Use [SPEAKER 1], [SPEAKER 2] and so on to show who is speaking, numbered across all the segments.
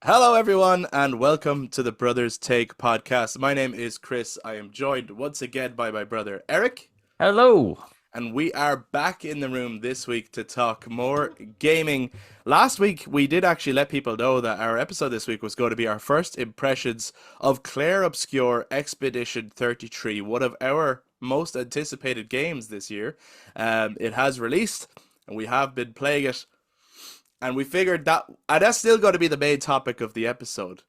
[SPEAKER 1] Hello, everyone, and welcome to the Brothers Take podcast. My name is Chris. I am joined once again by my brother Eric,
[SPEAKER 2] Hello.
[SPEAKER 1] and we are back in the room this week to talk more gaming. Last week, we did actually let people know that our episode this week was going to be our first impressions of Clair Obscur Expedition 33, one of our most anticipated games this year. It has released, and we have been playing it. And we figured that, and that's still going to be the main topic of the episode.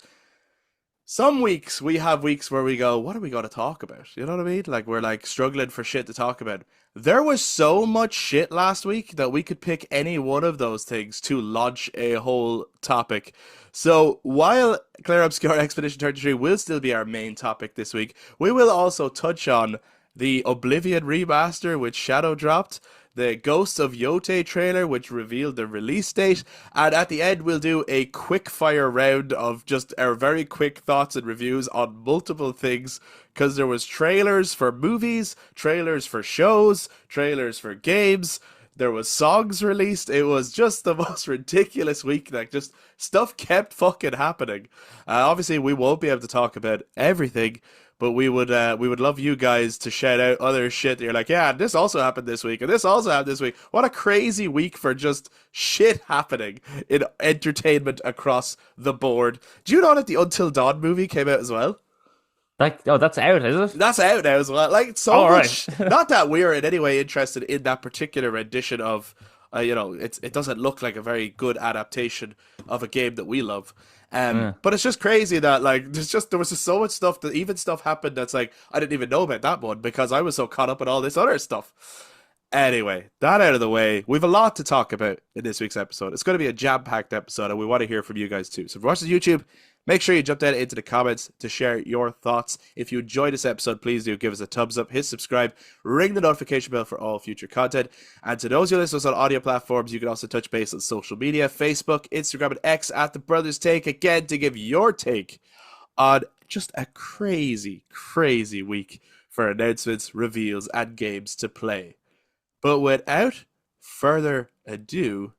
[SPEAKER 1] Some weeks we have weeks where we go, what are we going to talk about? You know what I mean? Like we're like struggling for shit to talk about. There was so much shit last week that we could pick any one of those things to launch a whole topic. So while Clair Obscur Expedition 33 will still be our main topic this week, we will also touch on the Oblivion Remaster, which Shadow dropped, the Ghosts of Yotei trailer, which revealed the release date, and at the end we'll do a quick fire round of just our very quick thoughts and reviews on multiple things, because there was trailers for movies, trailers for shows, trailers for games, there was songs released. It was just the most ridiculous week. Like, just stuff kept fucking happening. Obviously, we won't be able to talk about everything, but we would love you guys to shout out other shit that you're like, yeah, this also happened this week, and this also happened this week. What a crazy week for just shit happening in entertainment across the board. Do you know that the Until Dawn movie came out as well?
[SPEAKER 2] That's out, is it?
[SPEAKER 1] That's out now as well. Like so
[SPEAKER 2] All right.
[SPEAKER 1] much. Not that we're in any way interested in that particular rendition of, it doesn't look like a very good adaptation of a game that we love.
[SPEAKER 2] Yeah.
[SPEAKER 1] But it's just crazy that like there was just so much stuff that even stuff happened that's like I didn't even know about that one because I was so caught up in all this other stuff. Anyway, that out of the way, we've a lot to talk about in this week's episode. It's going to be a jam-packed episode, and we want to hear from you guys too. So if you're watching YouTube, make sure you jump down into the comments to share your thoughts. If you enjoyed this episode, please do give us a thumbs up, hit subscribe, ring the notification bell for all future content. And to those who listen to us on audio platforms, you can also touch base on social media, Facebook, Instagram, and X at The Brothers Take, again, to give your take on just a crazy, crazy week for announcements, reveals, and games to play. But without further ado,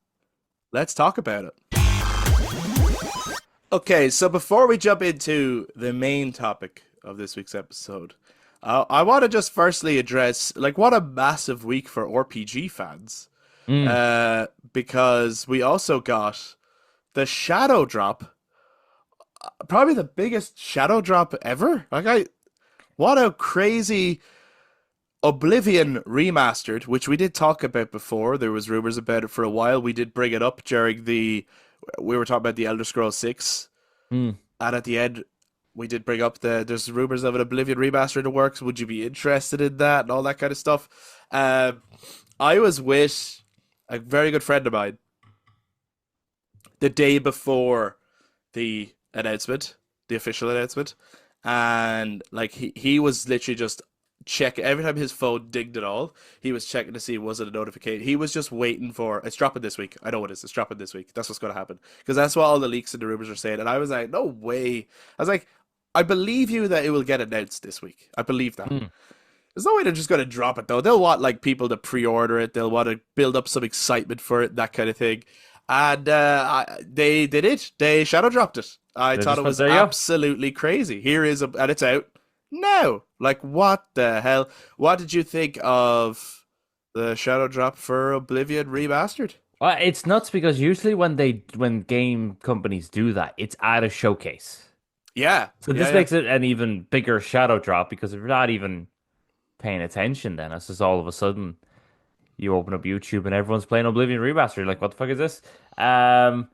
[SPEAKER 1] let's talk about it. Okay, so before we jump into the main topic of this week's episode, I want to just firstly address like what a massive week for RPG fans,
[SPEAKER 2] Mm.
[SPEAKER 1] because we also got the Shadow drop, probably the biggest Shadow drop ever. What a crazy Oblivion Remastered, which we did talk about before. There was rumors about it for a while. We did bring it up during we were talking about the Elder Scrolls 6,
[SPEAKER 2] Mm.
[SPEAKER 1] and at the end we did bring up there's rumors of an Oblivion Remaster in the works. Would you be interested in that and all that kind of stuff? I was with a very good friend of mine the day before the announcement, the official announcement, and like he was literally just check every time his phone dinged at all. He was checking to see was it a notification. He was just waiting for it's dropping this week. I know it is. It's dropping this week. That's what's going to happen because that's what all the leaks and the rumors are saying. And I was like, no way. I was like, I believe you that it will get announced this week. I believe that.
[SPEAKER 2] Mm.
[SPEAKER 1] There's no way they're just going to drop it though. They'll want like people to pre-order it. They'll want to build up some excitement for it, that kind of thing. And they did it. They shadow dropped it. I
[SPEAKER 2] They
[SPEAKER 1] thought
[SPEAKER 2] just
[SPEAKER 1] it
[SPEAKER 2] went,
[SPEAKER 1] was
[SPEAKER 2] there you go.
[SPEAKER 1] absolutely crazy. Here is and it's out now. Like what the hell? What did you think of the shadow drop for Oblivion Remastered?
[SPEAKER 2] It's nuts because usually when game companies do that, it's at a showcase.
[SPEAKER 1] Yeah,
[SPEAKER 2] So
[SPEAKER 1] yeah,
[SPEAKER 2] this
[SPEAKER 1] yeah.
[SPEAKER 2] makes it an even bigger shadow drop because if you're not even paying attention, then it's just all of a sudden you open up YouTube and everyone's playing Oblivion Remastered. You're like, what the fuck is this? Um,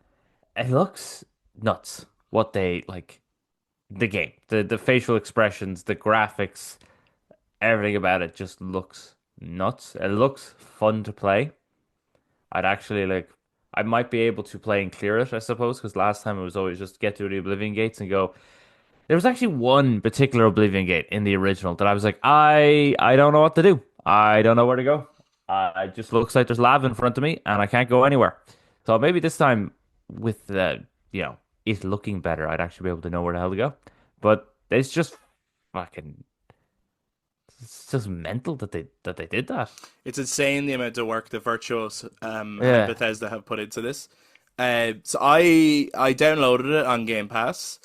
[SPEAKER 2] it looks nuts. What they like the game, the facial expressions, the graphics, everything about it just looks nuts. It looks fun to play. I'd actually like, I might be able to play and clear it, I suppose, because last time it was always just get through the Oblivion gates and go. There was actually one particular Oblivion gate in the original that I was like, I don't know what to do. I don't know where to go. It just looks like there's lava in front of me and I can't go anywhere. So maybe this time with you know, it looking better, I'd actually be able to know where the hell to go. But it's just fucking it's just mental that they did that.
[SPEAKER 1] It's insane the amount of work the Virtuos and
[SPEAKER 2] Yeah.
[SPEAKER 1] Bethesda have put into this. So I downloaded it on Game Pass,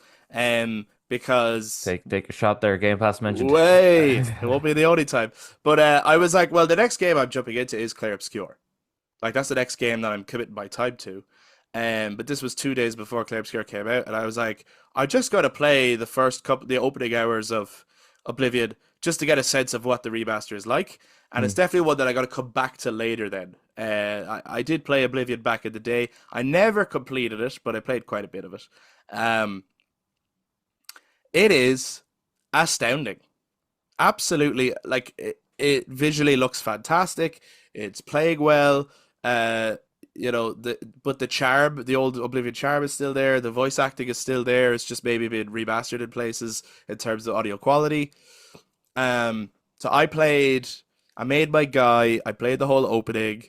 [SPEAKER 1] because
[SPEAKER 2] Take a shot there. Game Pass mentioned.
[SPEAKER 1] wait, it won't be the only time. But I was like, well, the next game I'm jumping into is Clair Obscur. Like that's the next game that I'm committing my time to. But this was 2 days before Clair Obscur came out, and I was like, I just got to play the opening hours of Oblivion just to get a sense of what the remaster is like. And it's
[SPEAKER 2] Hmm.
[SPEAKER 1] definitely one that I got to come back to later. Then I did play Oblivion back in the day. I never completed it, but I played quite a bit of it. Um, it is astounding, absolutely. Like it visually looks fantastic. It's playing well. Uh, but the charm, the old Oblivion charm is still there. The voice acting is still there. It's just maybe been remastered in places in terms of audio quality. So I made my guy. I played the whole opening,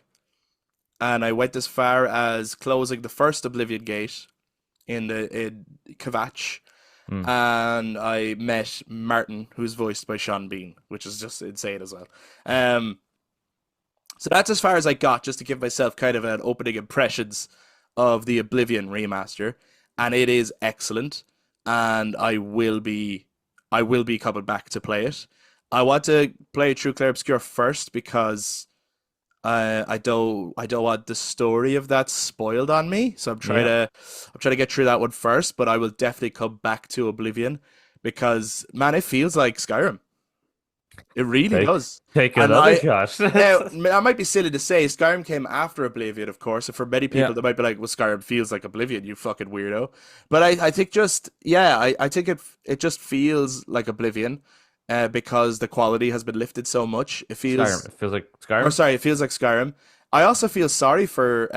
[SPEAKER 1] and I went as far as closing the first Oblivion gate in Kvatch,
[SPEAKER 2] Hmm.
[SPEAKER 1] and I met Martin, who's voiced by Sean Bean, which is just insane as well. Um, so that's as far as I got, just to give myself kind of an opening impressions of the Oblivion remaster, and it is excellent, and I will be coming back to play it. I want to play through Clair Obscur first because I don't want the story of that spoiled on me. So
[SPEAKER 2] Yeah.
[SPEAKER 1] I'm trying to get through that one first, but I will definitely come back to Oblivion because man, it feels like Skyrim. It really
[SPEAKER 2] Take
[SPEAKER 1] does.
[SPEAKER 2] take
[SPEAKER 1] And
[SPEAKER 2] another
[SPEAKER 1] I
[SPEAKER 2] shot.
[SPEAKER 1] now I might be silly to say Skyrim came after Oblivion, of course. And for many
[SPEAKER 2] Yeah.
[SPEAKER 1] people, they might be like, "Well, Skyrim feels like Oblivion, you fucking weirdo." But I think I think it just feels like Oblivion, because the quality has been lifted so much.
[SPEAKER 2] Skyrim. It feels like
[SPEAKER 1] Or
[SPEAKER 2] Skyrim.
[SPEAKER 1] sorry, it feels like Skyrim. I also feel sorry for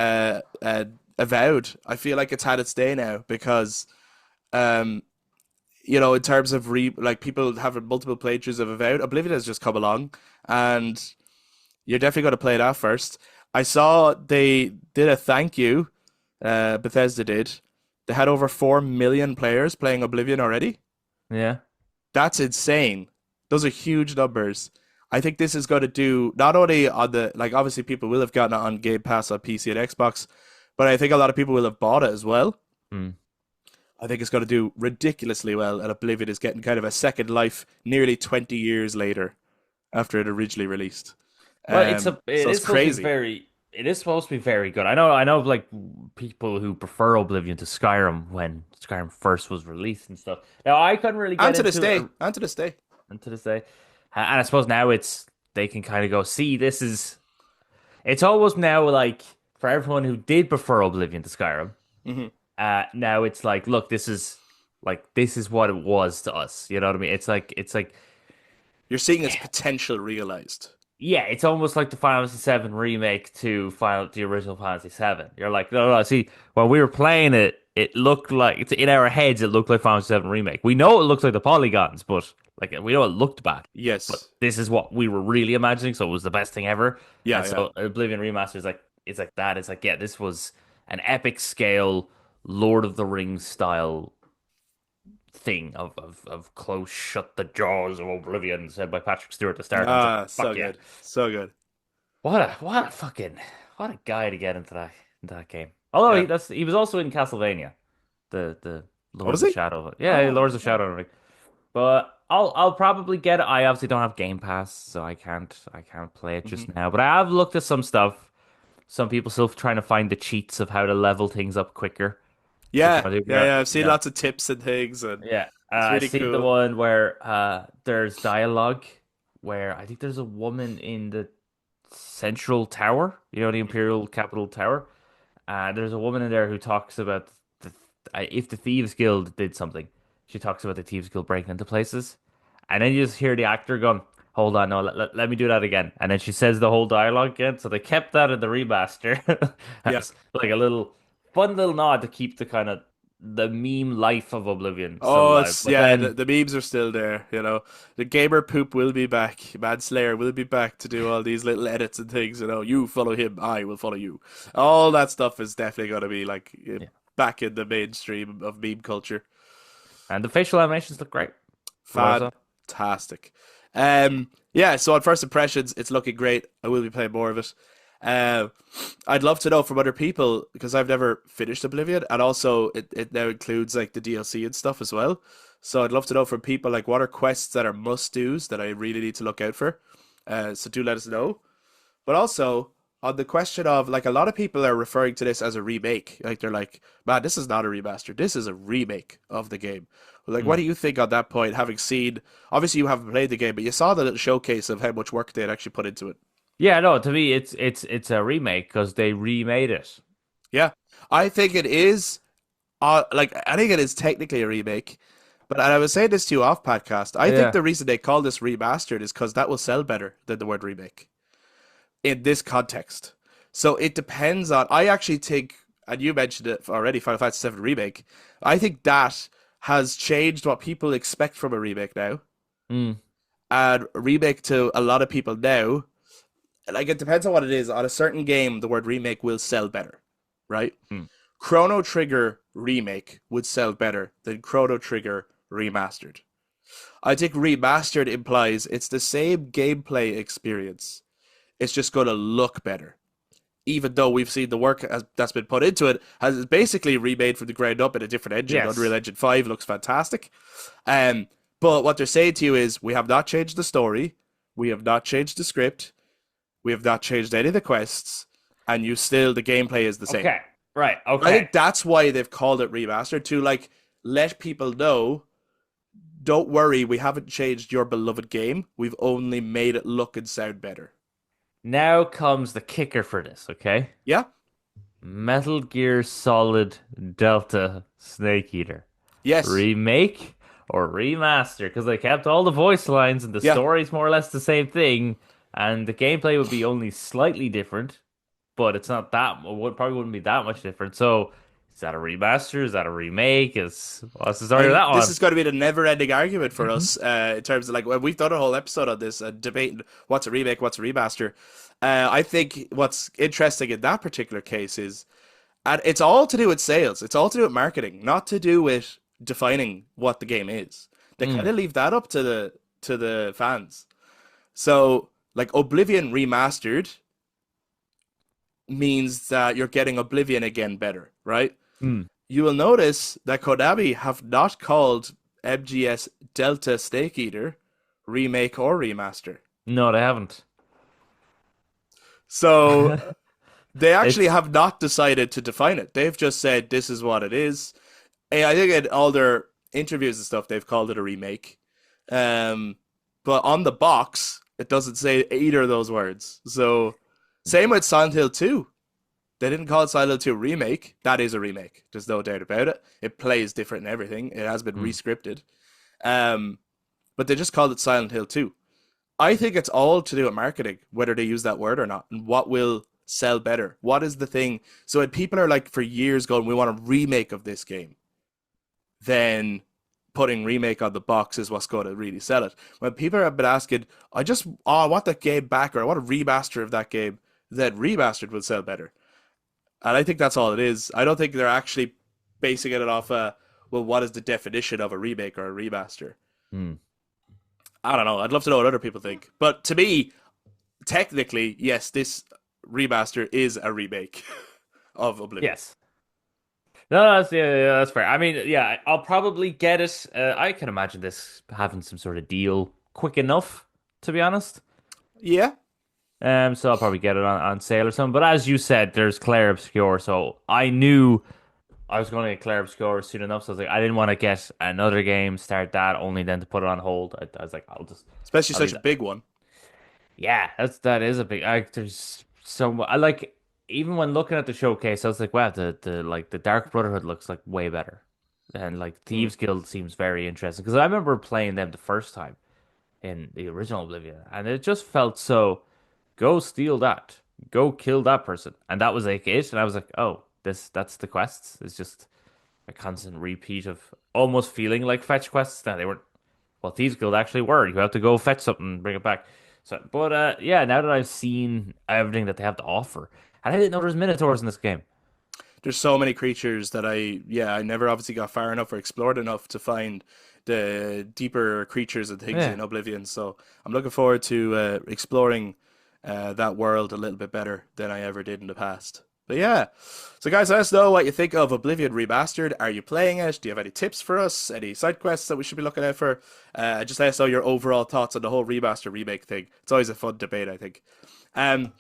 [SPEAKER 1] Avowed. I feel like it's had its day now because um in terms of like people having multiple playthroughs of Avowed, Oblivion has just come along, and you're definitely going to play that first. I saw they did a thank you. Bethesda did. They had over 4 million players playing Oblivion already.
[SPEAKER 2] Yeah.
[SPEAKER 1] That's insane. Those are huge numbers. I think this is going to do not only on the like obviously people will have gotten it on Game Pass on PC and Xbox, but I think a lot of people will have bought it as well.
[SPEAKER 2] Hmm.
[SPEAKER 1] I think it's going to do ridiculously well, and Oblivion is getting kind of a second life nearly 20 years later after it originally released.
[SPEAKER 2] Well,
[SPEAKER 1] So
[SPEAKER 2] it
[SPEAKER 1] it's
[SPEAKER 2] is supposed to be
[SPEAKER 1] crazy.
[SPEAKER 2] very it is supposed to be very good. I know like people who prefer Oblivion to Skyrim when Skyrim first was released and stuff. Now I couldn't really
[SPEAKER 1] And
[SPEAKER 2] get
[SPEAKER 1] to this
[SPEAKER 2] into
[SPEAKER 1] day,
[SPEAKER 2] it
[SPEAKER 1] and to this day.
[SPEAKER 2] until this day. And I suppose now they can kind of go, see, it's almost now like for everyone who did prefer Oblivion to Skyrim,
[SPEAKER 1] Hmm.
[SPEAKER 2] now it's like, look, this is what it was to us. You know what I mean? It's like
[SPEAKER 1] You're seeing its potential realized.
[SPEAKER 2] yeah, it's almost like the Final Fantasy VII remake to the original Final Fantasy VII. You're like, no. See, when we were playing it, it looked like in our heads, it looked like Final Fantasy VII remake. We know it looks like the polygons, but like we know it looked bad. But
[SPEAKER 1] Yes.
[SPEAKER 2] this is what we were really imagining, so it was the best thing ever.
[SPEAKER 1] Yeah,
[SPEAKER 2] And
[SPEAKER 1] yeah.
[SPEAKER 2] so Oblivion Remastered is like it's like that. It's like yeah, this was an epic scale Lord of the Rings style thing of close shut the jaws of Oblivion, said by Patrick Stewart at the start. And it's like
[SPEAKER 1] Ah, so
[SPEAKER 2] fuck yeah.
[SPEAKER 1] good. So good.
[SPEAKER 2] What a fucking what a guy to get into that game. Although
[SPEAKER 1] Yeah.
[SPEAKER 2] he was also in Castlevania, the
[SPEAKER 1] Oh, was
[SPEAKER 2] Lords of
[SPEAKER 1] he?
[SPEAKER 2] Shadow. Yeah,
[SPEAKER 1] Oh,
[SPEAKER 2] Lords of
[SPEAKER 1] okay.
[SPEAKER 2] Shadow. But I'll probably get it. I obviously don't have Game Pass, so I can't play it
[SPEAKER 1] Hmm.
[SPEAKER 2] just now. But I have looked at some stuff. Some people still trying to find the cheats of how to level things up quicker. So
[SPEAKER 1] Yeah,
[SPEAKER 2] trying to figure
[SPEAKER 1] yeah,
[SPEAKER 2] out,
[SPEAKER 1] yeah. I've seen lots of tips and things, and
[SPEAKER 2] yeah.
[SPEAKER 1] it's
[SPEAKER 2] I
[SPEAKER 1] really
[SPEAKER 2] seen the
[SPEAKER 1] cool.
[SPEAKER 2] one where there's dialogue where I think there's a woman in the Central Tower, you know, the Imperial Capital Tower. There's a woman in there who talks about if the Thieves Guild did something, she talks about the Thieves Guild breaking into places. And then you just hear the actor going, hold on, no, let me do that again. And then she says the whole dialogue again. So they kept that in the remaster
[SPEAKER 1] Yeah.
[SPEAKER 2] as like a little fun little nod to keep the kind of the meme life of Oblivion still
[SPEAKER 1] Oh,
[SPEAKER 2] alive.
[SPEAKER 1] it's
[SPEAKER 2] But
[SPEAKER 1] yeah.
[SPEAKER 2] then
[SPEAKER 1] The memes are still there. The gamer poop will be back. Manslayer will be back to do all these little edits and things. You follow him, I will follow you. All that stuff is definitely going to be like
[SPEAKER 2] yeah.
[SPEAKER 1] back in the mainstream of meme culture.
[SPEAKER 2] And the facial animations look great. From what I saw.
[SPEAKER 1] Fantastic. Yeah. So on first impressions, it's looking great. I will be playing more of it. Uh, I'd love to know from other people because I've never finished Oblivion, and also it now includes like the DLC and stuff as well. So I'd love to know from people like what are quests that are must dos that I really need to look out for. So do let us know. But also on the question of like a lot of people are referring to this as a remake. Like they're like, man, this is not a remaster. This is a remake of the game. Like, what
[SPEAKER 2] Mm.
[SPEAKER 1] do you think on that point? Having seen, obviously you haven't played the game, but you saw the little showcase of how much work they had actually put into it.
[SPEAKER 2] Yeah, no, to me it's a remake because they remade it.
[SPEAKER 1] Yeah, I think it is. Like I think it is technically a remake, but and I was saying this to you off podcast. I think
[SPEAKER 2] Yeah.
[SPEAKER 1] the reason they call this remastered is because that will sell better than the word remake in this context. So it depends on. I actually think, and you mentioned it already, Final Fantasy VII remake. I think that has changed what people expect from a remake now,
[SPEAKER 2] Mm.
[SPEAKER 1] and a remake to a lot of people now. Like it depends on what it is. On a certain game, the word remake will sell better, right?
[SPEAKER 2] Mm.
[SPEAKER 1] Chrono Trigger remake would sell better than Chrono Trigger remastered. I think remastered implies it's the same gameplay experience. It's just going to look better. Even though we've seen the work that's been put into it, has basically remade from the ground up in a different engine.
[SPEAKER 2] Yes.
[SPEAKER 1] Unreal Engine 5 looks fantastic. Um, but what they're saying to you is we have not changed the story, we have not changed the script, we have not changed any of the quests, and the gameplay is the same.
[SPEAKER 2] Okay. Right.
[SPEAKER 1] I
[SPEAKER 2] Okay.
[SPEAKER 1] think that's why they've called it remastered to like let people know, don't worry, we haven't changed your beloved game. We've only made it look and sound better.
[SPEAKER 2] Now comes the kicker for this, okay?
[SPEAKER 1] Yeah?
[SPEAKER 2] Metal Gear Solid Delta Snake Eater.
[SPEAKER 1] Yes.
[SPEAKER 2] Remake or remaster? Because they kept all the voice lines and the
[SPEAKER 1] Yeah.
[SPEAKER 2] story's more or less the same thing, and the gameplay would be only slightly different, but it's not that, it probably wouldn't be that much different. So, is that a remaster? Is that a remake? What's the
[SPEAKER 1] I
[SPEAKER 2] story of
[SPEAKER 1] think
[SPEAKER 2] that
[SPEAKER 1] this
[SPEAKER 2] one?
[SPEAKER 1] is going to be the never-ending argument for us in terms of like when we've done a whole episode on this debating what's a remake, what's a remaster. I think what's interesting in that particular case is, and it's all to do with sales. It's all to do with marketing, not to do with defining what the game is. They kind
[SPEAKER 2] Mm.
[SPEAKER 1] of leave that up to the fans. So, like Oblivion Remastered means that you're getting Oblivion again better, right?
[SPEAKER 2] Mm.
[SPEAKER 1] You will notice that Konami have not called MGS Delta Snake Eater remake or remaster.
[SPEAKER 2] No, they haven't.
[SPEAKER 1] So they actually
[SPEAKER 2] It's
[SPEAKER 1] have not decided to define it. They've just said this is what it is. And I think in all their interviews and stuff, they've called it a remake. Um, but on the box, it doesn't say either of those words. So same with Silent Hill 2. They didn't call it Silent Hill 2 remake. That is a remake. There's no doubt about it. It plays different and everything. It has been
[SPEAKER 2] mm.
[SPEAKER 1] rescripted. Um, but they just called it Silent Hill 2. I think it's all to do with marketing, whether they use that word or not, and what will sell better. What is the thing? So when people are like for years going, we want a remake of this game, then putting remake on the box is what's going to really sell it. When people have been asking, I want that game back or I want a remaster of that game, then remastered will sell better. And I think that's all it is. I don't think they're actually basing it off well, what is the definition of a remake or a remaster?
[SPEAKER 2] Mm.
[SPEAKER 1] I don't know. I'd love to know what other people think. But to me, technically, yes, this remaster is a remake of Oblivion.
[SPEAKER 2] Yes. No, yeah, that's fair. I mean, yeah, I'll probably get it. I can imagine this having some sort of deal quick enough, to be honest.
[SPEAKER 1] Yeah.
[SPEAKER 2] So I'll probably get it on sale or something. But as you said, there's Clair Obscur, so I knew I was going to get Clair Obscur soon enough. So I was like, I didn't want to get another game, start that, only then to put it on hold. I was like,
[SPEAKER 1] Especially
[SPEAKER 2] I'll
[SPEAKER 1] such
[SPEAKER 2] leave
[SPEAKER 1] a
[SPEAKER 2] that.
[SPEAKER 1] big one.
[SPEAKER 2] Yeah, that is a big. There's so much. I like even when looking at the showcase, I was like, wow, the Dark Brotherhood looks like way better, and like
[SPEAKER 1] Hmm.
[SPEAKER 2] Thieves Guild seems very interesting because I remember playing them the first time in the original Oblivion, and it just felt so. Go steal that, go kill that person, and that was like it. And I was like, oh, that's the quests. It's just a constant repeat of almost feeling like fetch quests. Now they weren't. Well, Thieves Guild actually were. You have to go fetch something, and bring it back. So, but yeah, now that I've seen everything that they have to offer, and I didn't know there was Minotaurs in this game.
[SPEAKER 1] There's so many creatures that I never obviously got far enough or explored enough to find the deeper creatures and things
[SPEAKER 2] Yeah.
[SPEAKER 1] in Oblivion. So I'm looking forward to exploring that world a little bit better than I ever did in the past. But yeah, so guys, let us know what you think of Oblivion Remastered. Are you playing it? Do you have any tips for us? Any side quests that we should be looking out for? Just let us know your overall thoughts on the whole remaster remake thing. It's always a fun debate, I think. Um,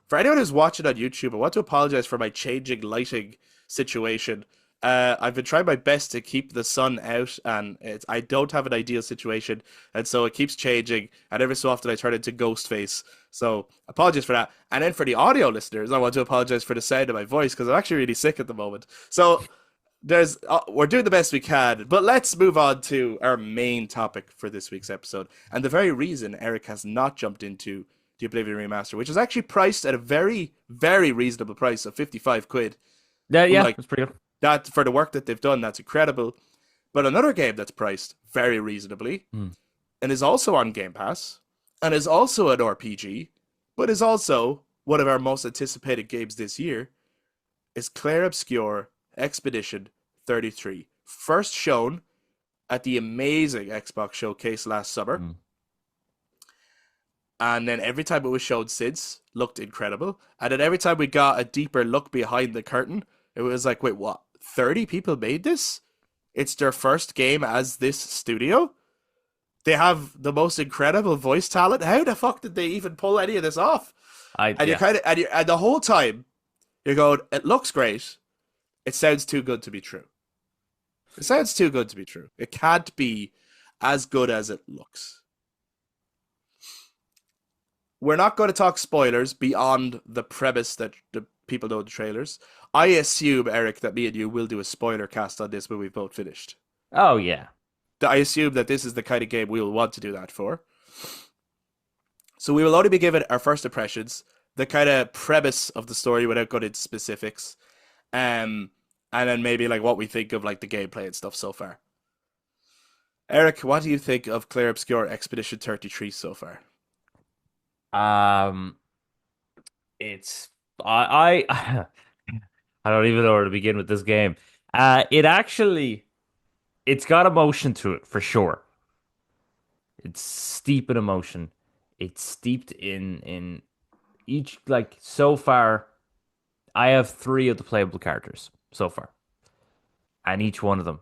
[SPEAKER 1] for anyone who's watching on YouTube, I want to apologize for my changing lighting situation. I've been trying my best to keep the sun out, and I don't have an ideal situation, and so it keeps changing. And every so often, I turn into Ghostface. So apologies for that. And then for the audio listeners, I want to apologize for the sound of my voice because I'm actually really sick at the moment. So we're doing the best we can, but let's move on to our main topic for this week's episode, and the very reason Eric has not jumped into the Oblivion Remaster, which is actually priced at a very, very reasonable price of 55 quid.
[SPEAKER 2] Yeah,
[SPEAKER 1] I'm
[SPEAKER 2] yeah,
[SPEAKER 1] like,
[SPEAKER 2] that's pretty good.
[SPEAKER 1] that for the work that they've done, that's incredible. But another game that's priced very reasonably
[SPEAKER 2] Hmm.
[SPEAKER 1] and is also on Game Pass and is also an RPG, but is also one of our most anticipated games this year is Clair Obscur Expedition 33. First shown at the amazing Xbox showcase last summer.
[SPEAKER 2] Hmm.
[SPEAKER 1] And then every time it was shown since, looked incredible. And then every time we got a deeper look behind the curtain, it was like, wait, what? 30 people made this? It's their first game as this studio? They have the most incredible voice talent. How the fuck did they even pull any of this off? And you
[SPEAKER 2] Yeah.
[SPEAKER 1] kind of, and the whole time, you're going, it looks great. It sounds too good to be true. It sounds too good to be true. It can't be as good as it looks. We're not going to talk spoilers beyond the premise that the people know in the trailers. I assume, Eric, that me and you will do a spoiler cast on this when we've both finished.
[SPEAKER 2] Oh yeah.
[SPEAKER 1] I assume that this is the kind of game we will want to do that for. So we will only be given our first impressions, the kind of premise of the story without going into specifics, and then maybe like what we think of like the gameplay and stuff so far. Eric, what do you think of Clair Obscur Expedition 33 so far?
[SPEAKER 2] Um, it's I I don't even know where to begin with this game. It actually it's got emotion to it for sure. It's steep in emotion. It's steeped in each like so far. I have three of the playable characters so far, and each one of them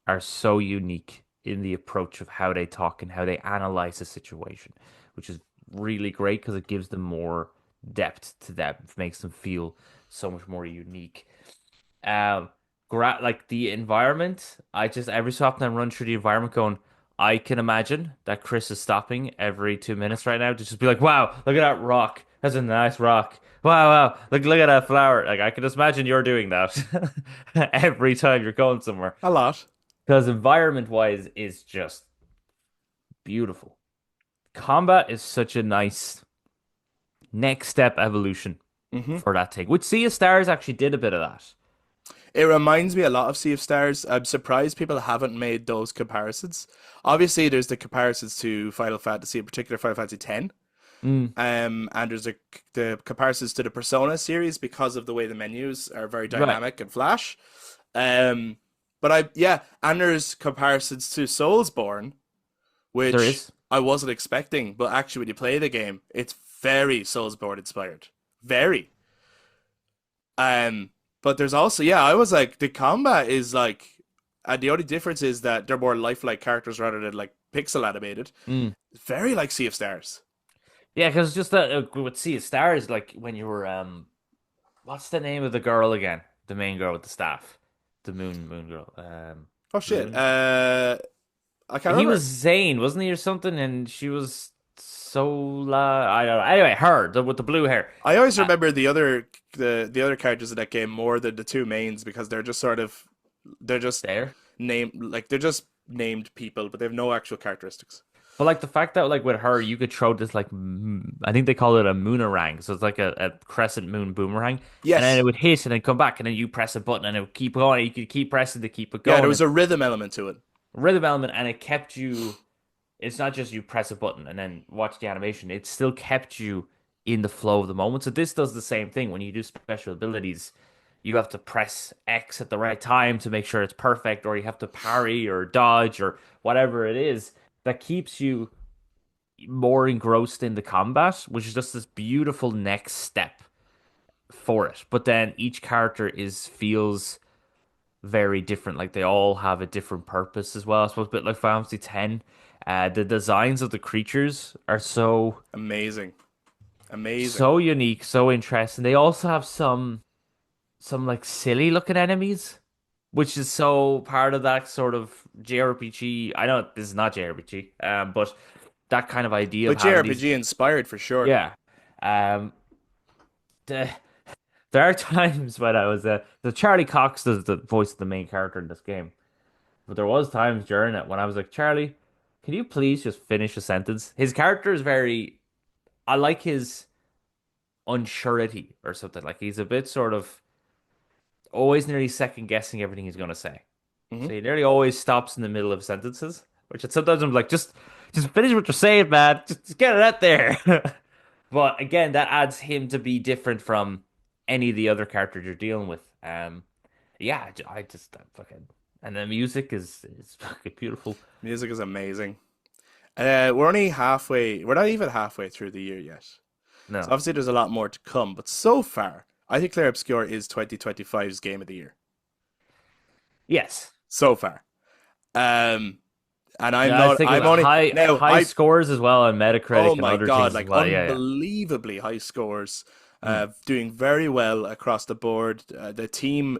[SPEAKER 2] are so unique in the approach of how they talk and how they analyze a situation, which is really great because it gives them more depth to them, it makes them feel so much more unique. Um, like the environment, I just every so often I run through the environment going, I can imagine that Kris is stopping every 2 minutes right now to just be like, wow, look at that rock. That's a nice rock. Wow, wow, look at that flower. Like I can just imagine you're doing that every time you're going somewhere.
[SPEAKER 1] A lot.
[SPEAKER 2] Because environment wise is just beautiful. Combat is such a nice next step evolution
[SPEAKER 1] Hmm.
[SPEAKER 2] for that thing. Which Sea of Stars actually did a bit of that.
[SPEAKER 1] It reminds me a lot of Sea of Stars. I'm surprised people haven't made those comparisons. Obviously, there's the comparisons to Final Fantasy, in particular Final Fantasy X.
[SPEAKER 2] Mm,
[SPEAKER 1] And there's the comparisons to the Persona series because of the way the menus are very
[SPEAKER 2] right.
[SPEAKER 1] dynamic and flash. Um, and there's comparisons to Soulsborne,
[SPEAKER 2] There
[SPEAKER 1] which
[SPEAKER 2] is.
[SPEAKER 1] I wasn't expecting, but actually when you play the game, it's very Soulsborne inspired. Very. Um, but there's also, yeah, I was like, the combat is like, and the only difference is that they're more lifelike characters rather than like pixel animated.
[SPEAKER 2] Mm.
[SPEAKER 1] Very like Sea of Stars.
[SPEAKER 2] Yeah, because it's just that with Sea of Stars, like when you were what's the name of the girl again? The main girl with the staff. The moon girl.
[SPEAKER 1] Oh shit.
[SPEAKER 2] Moon.
[SPEAKER 1] I can't
[SPEAKER 2] He was
[SPEAKER 1] remember.
[SPEAKER 2] Zane, wasn't he, or something? And she was Sola. I don't know. Anyway, her with the blue hair.
[SPEAKER 1] I always
[SPEAKER 2] Uh,
[SPEAKER 1] remember the other characters in that game more than the two mains because they're just sort of they're just
[SPEAKER 2] there.
[SPEAKER 1] they're just named people, but they have no actual characteristics.
[SPEAKER 2] But like the fact that like with her, you could throw this like I think they call it a moonerang, so it's like a crescent moon boomerang, and then it
[SPEAKER 1] Yes.
[SPEAKER 2] would hit, and then come back, and then you press a button, and it would keep going. You could keep pressing to keep it
[SPEAKER 1] Yeah, there
[SPEAKER 2] going.
[SPEAKER 1] was a rhythm element to it.
[SPEAKER 2] Rhythm element, and it kept you. It's not just you press a button and then watch the animation. It still kept you in the flow of the moment. So this does the same thing when you do special abilities. You have to press X at the right time to make sure it's perfect, or you have to parry or dodge or whatever it is that keeps you more engrossed in the combat, which is just this beautiful next step for it. But then each character is feels very different. Like they all have a different purpose as well. I suppose a bit like Final Fantasy X. The designs of the creatures are
[SPEAKER 1] Amazing. Amazing.
[SPEAKER 2] so unique, so interesting. They also have some like silly looking enemies, which is so part of that sort of JRPG. I know this is not JRPG, but that kind of idea of
[SPEAKER 1] But
[SPEAKER 2] having these,
[SPEAKER 1] JRPG inspired for sure.
[SPEAKER 2] yeah. Um, the, there are times when I was the Charlie Cox does the voice of the main character in this game, but there was times during it when I was like, Charlie, can you please just finish a sentence? His character is very, I like his unsurety or something. Like he's a bit sort of always nearly second guessing everything he's gonna say.
[SPEAKER 1] Hmm.
[SPEAKER 2] So he nearly always stops in the middle of sentences, which sometimes I'm like, just finish what you're saying, man. Just get it out there. But again, that adds him to be different from any of the other characters you're dealing with. Yeah, I just fucking and the music is fucking beautiful.
[SPEAKER 1] Music is amazing. We're only halfway. We're not even halfway through the year yet. So
[SPEAKER 2] No,
[SPEAKER 1] obviously there's a lot more to come. But so far, I think Clair Obscur is 2025's game of the year.
[SPEAKER 2] yes,
[SPEAKER 1] So far. Um, and I'm
[SPEAKER 2] yeah, I
[SPEAKER 1] not.
[SPEAKER 2] think
[SPEAKER 1] I'm
[SPEAKER 2] about
[SPEAKER 1] only
[SPEAKER 2] high
[SPEAKER 1] now.
[SPEAKER 2] high scores as well on Metacritic
[SPEAKER 1] Oh
[SPEAKER 2] and
[SPEAKER 1] my
[SPEAKER 2] other
[SPEAKER 1] God!
[SPEAKER 2] things as
[SPEAKER 1] Like
[SPEAKER 2] well. Yeah, yeah.
[SPEAKER 1] unbelievably high scores.
[SPEAKER 2] Mm.
[SPEAKER 1] Doing very well across the board. The team.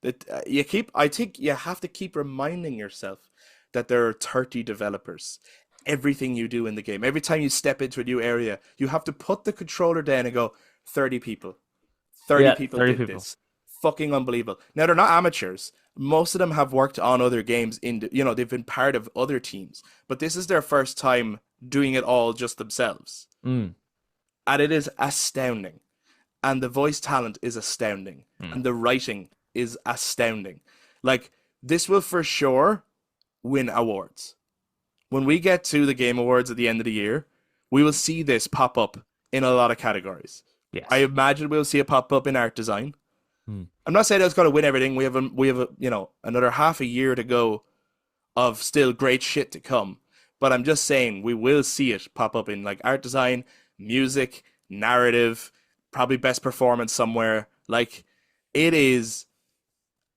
[SPEAKER 1] That you keep. I think you have to keep reminding yourself that there are 30 developers. Everything you do in the game, every time you step into a new area, you have to put the controller down and go, 30 people. 30
[SPEAKER 2] Yeah,
[SPEAKER 1] people
[SPEAKER 2] 30
[SPEAKER 1] did
[SPEAKER 2] people.
[SPEAKER 1] this. Fucking unbelievable. Now they're not amateurs. Most of them have worked on other games they've been part of other teams, but this is their first time doing it all just themselves.
[SPEAKER 2] Mm.
[SPEAKER 1] And it is astounding. And the voice talent is astounding.
[SPEAKER 2] Mm.
[SPEAKER 1] And the writing is astounding. Like this will for sure win awards. When we get to the Game Awards at the end of the year, we will see this pop up in a lot of categories. I
[SPEAKER 2] Yes.
[SPEAKER 1] imagine we'll see it pop up in art design.
[SPEAKER 2] Mm.
[SPEAKER 1] I'm not saying it's going to win everything. We have another half a year to go of still great shit to come. But I'm just saying we will see it pop up in like art design, music, narrative, probably best performance somewhere. Like it is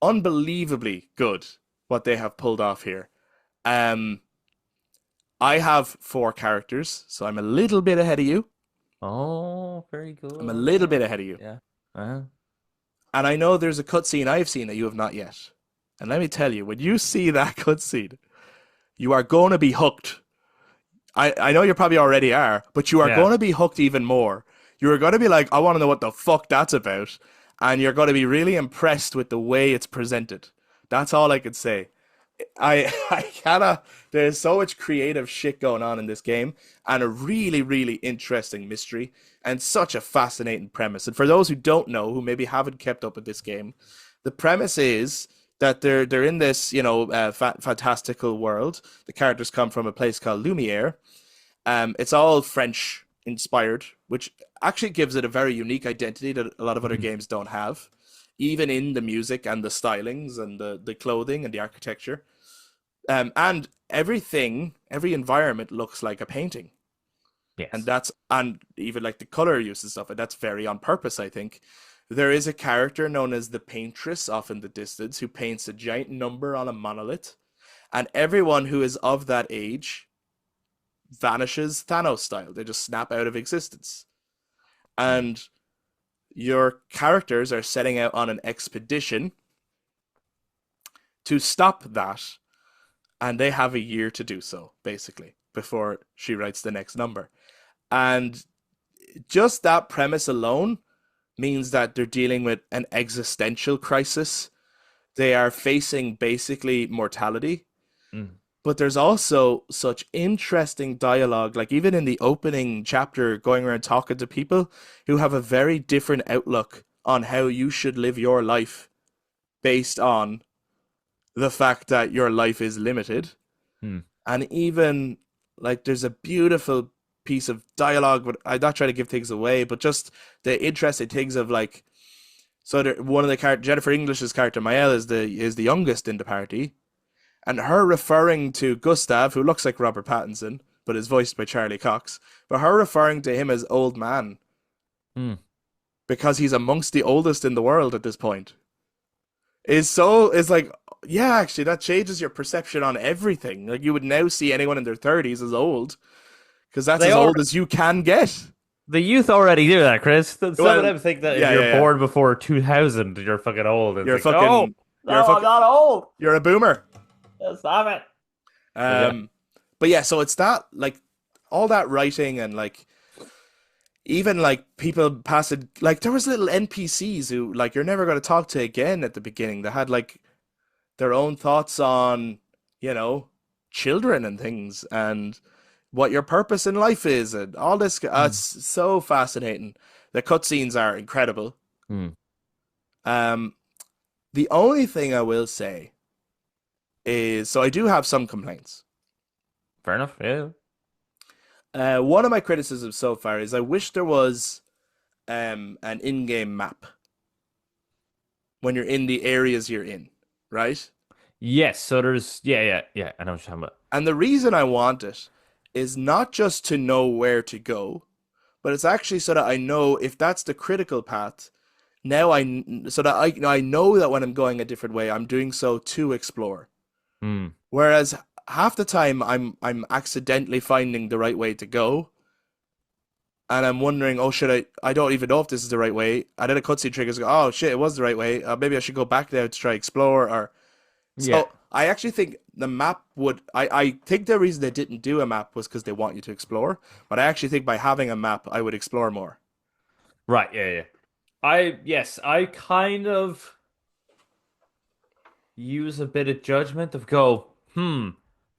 [SPEAKER 1] unbelievably good what they have pulled off here. Um, I have four characters, so I'm a little bit ahead of you.
[SPEAKER 2] Oh, very
[SPEAKER 1] I'm a little bit
[SPEAKER 2] good.
[SPEAKER 1] ahead of you.
[SPEAKER 2] Yeah. Uh-huh.
[SPEAKER 1] And I know there's a cutscene I've seen that you have not yet. And let me tell you, when you see that cutscene, you are going to be hooked. I know you probably already are, but you are
[SPEAKER 2] Yeah.
[SPEAKER 1] going to be hooked even more. You are going to be like, I want to know what the fuck that's about. And you're going to be really impressed with the way it's presented. That's all I could say. I cannot. There's so much creative shit going on in this game, and a really, really interesting mystery, and such a fascinating premise. And for those who don't know, who maybe haven't kept up with this game, the premise is that they're in this, fantastical world. The characters come from a place called Lumiere. It's all French inspired, which actually gives it a very unique identity that a lot of other
[SPEAKER 2] Mhm.
[SPEAKER 1] games don't have, even in the music and the stylings and the clothing and the architecture. And everything, every environment looks like a painting. And
[SPEAKER 2] Yes.
[SPEAKER 1] and even like the color use and stuff, and that's very on purpose, I think. There is a character known as the Paintress off in the distance who paints a giant number on a monolith, and everyone who is of that age vanishes Thanos style. They just snap out of existence.
[SPEAKER 2] Mm.
[SPEAKER 1] And your characters are setting out on an expedition to stop that, and they have a year to do so, basically, before she writes the next number. And just that premise alone means that they're dealing with an existential crisis. They are facing basically mortality,
[SPEAKER 2] Mm.
[SPEAKER 1] but there's also such interesting dialogue, like even in the opening chapter, going around talking to people who have a very different outlook on how you should live your life based on the fact that your life is limited.
[SPEAKER 2] Mm.
[SPEAKER 1] And even like there's a beautiful piece of dialogue, but I'm not trying to give things away, but just the interesting things of like, so there, one of the character, Jennifer English's character Mael is the youngest in the party, and her referring to Gustav, who looks like Robert Pattinson, but is voiced by Charlie Cox. But her referring to him as old man
[SPEAKER 2] Hmm.
[SPEAKER 1] because he's amongst the oldest in the world at this point is like, yeah, actually that changes your perception on everything. Like you would now see anyone in their 30s as old because that's
[SPEAKER 2] They
[SPEAKER 1] as
[SPEAKER 2] are
[SPEAKER 1] old as you can get.
[SPEAKER 2] the youth already do that, Chris. Some of
[SPEAKER 1] Well,
[SPEAKER 2] them think that if
[SPEAKER 1] yeah,
[SPEAKER 2] you're
[SPEAKER 1] yeah, yeah.
[SPEAKER 2] born before 2000, you're fucking old. It's
[SPEAKER 1] You're
[SPEAKER 2] like, no,
[SPEAKER 1] fucking, you're a
[SPEAKER 2] no, I'm
[SPEAKER 1] fucking,
[SPEAKER 2] not old.
[SPEAKER 1] you're a boomer.
[SPEAKER 2] Stop it. But yeah,
[SPEAKER 1] Um, but yeah, so it's that like all that writing and like even like people passing like there was little NPCs who like you're never going to talk to again at the beginning. They had like their own thoughts on, you know, children and things and what your purpose in life is and all this. It's
[SPEAKER 2] Hmm.
[SPEAKER 1] so fascinating. The cutscenes are incredible.
[SPEAKER 2] Hmm.
[SPEAKER 1] Um, the only thing I will say is, so I do have some complaints.
[SPEAKER 2] Fair enough. Yeah.
[SPEAKER 1] One of my criticisms so far is I wish there was an in-game map when you're in the areas you're in, right?
[SPEAKER 2] Yes. So there's yeah. I know what you're talking about.
[SPEAKER 1] And the reason I want it is not just to know where to go, but it's actually so that I know if that's the critical path. Now so that I know that when I'm going a different way, I'm doing so to explore.
[SPEAKER 2] Hmm.
[SPEAKER 1] Whereas half the time I'm accidentally finding the right way to go, and I'm wondering, oh, should I don't even know if this is the right way. And then a cutscene triggers go, oh shit, it was the right way. Maybe I should go back there to try explore. Or
[SPEAKER 2] Yeah.
[SPEAKER 1] so I actually think the map would. I think the reason they didn't do a map was because they want you to explore. But I actually think by having a map, I would explore more.
[SPEAKER 2] Right. Yeah. I kind of use a bit of judgment of go,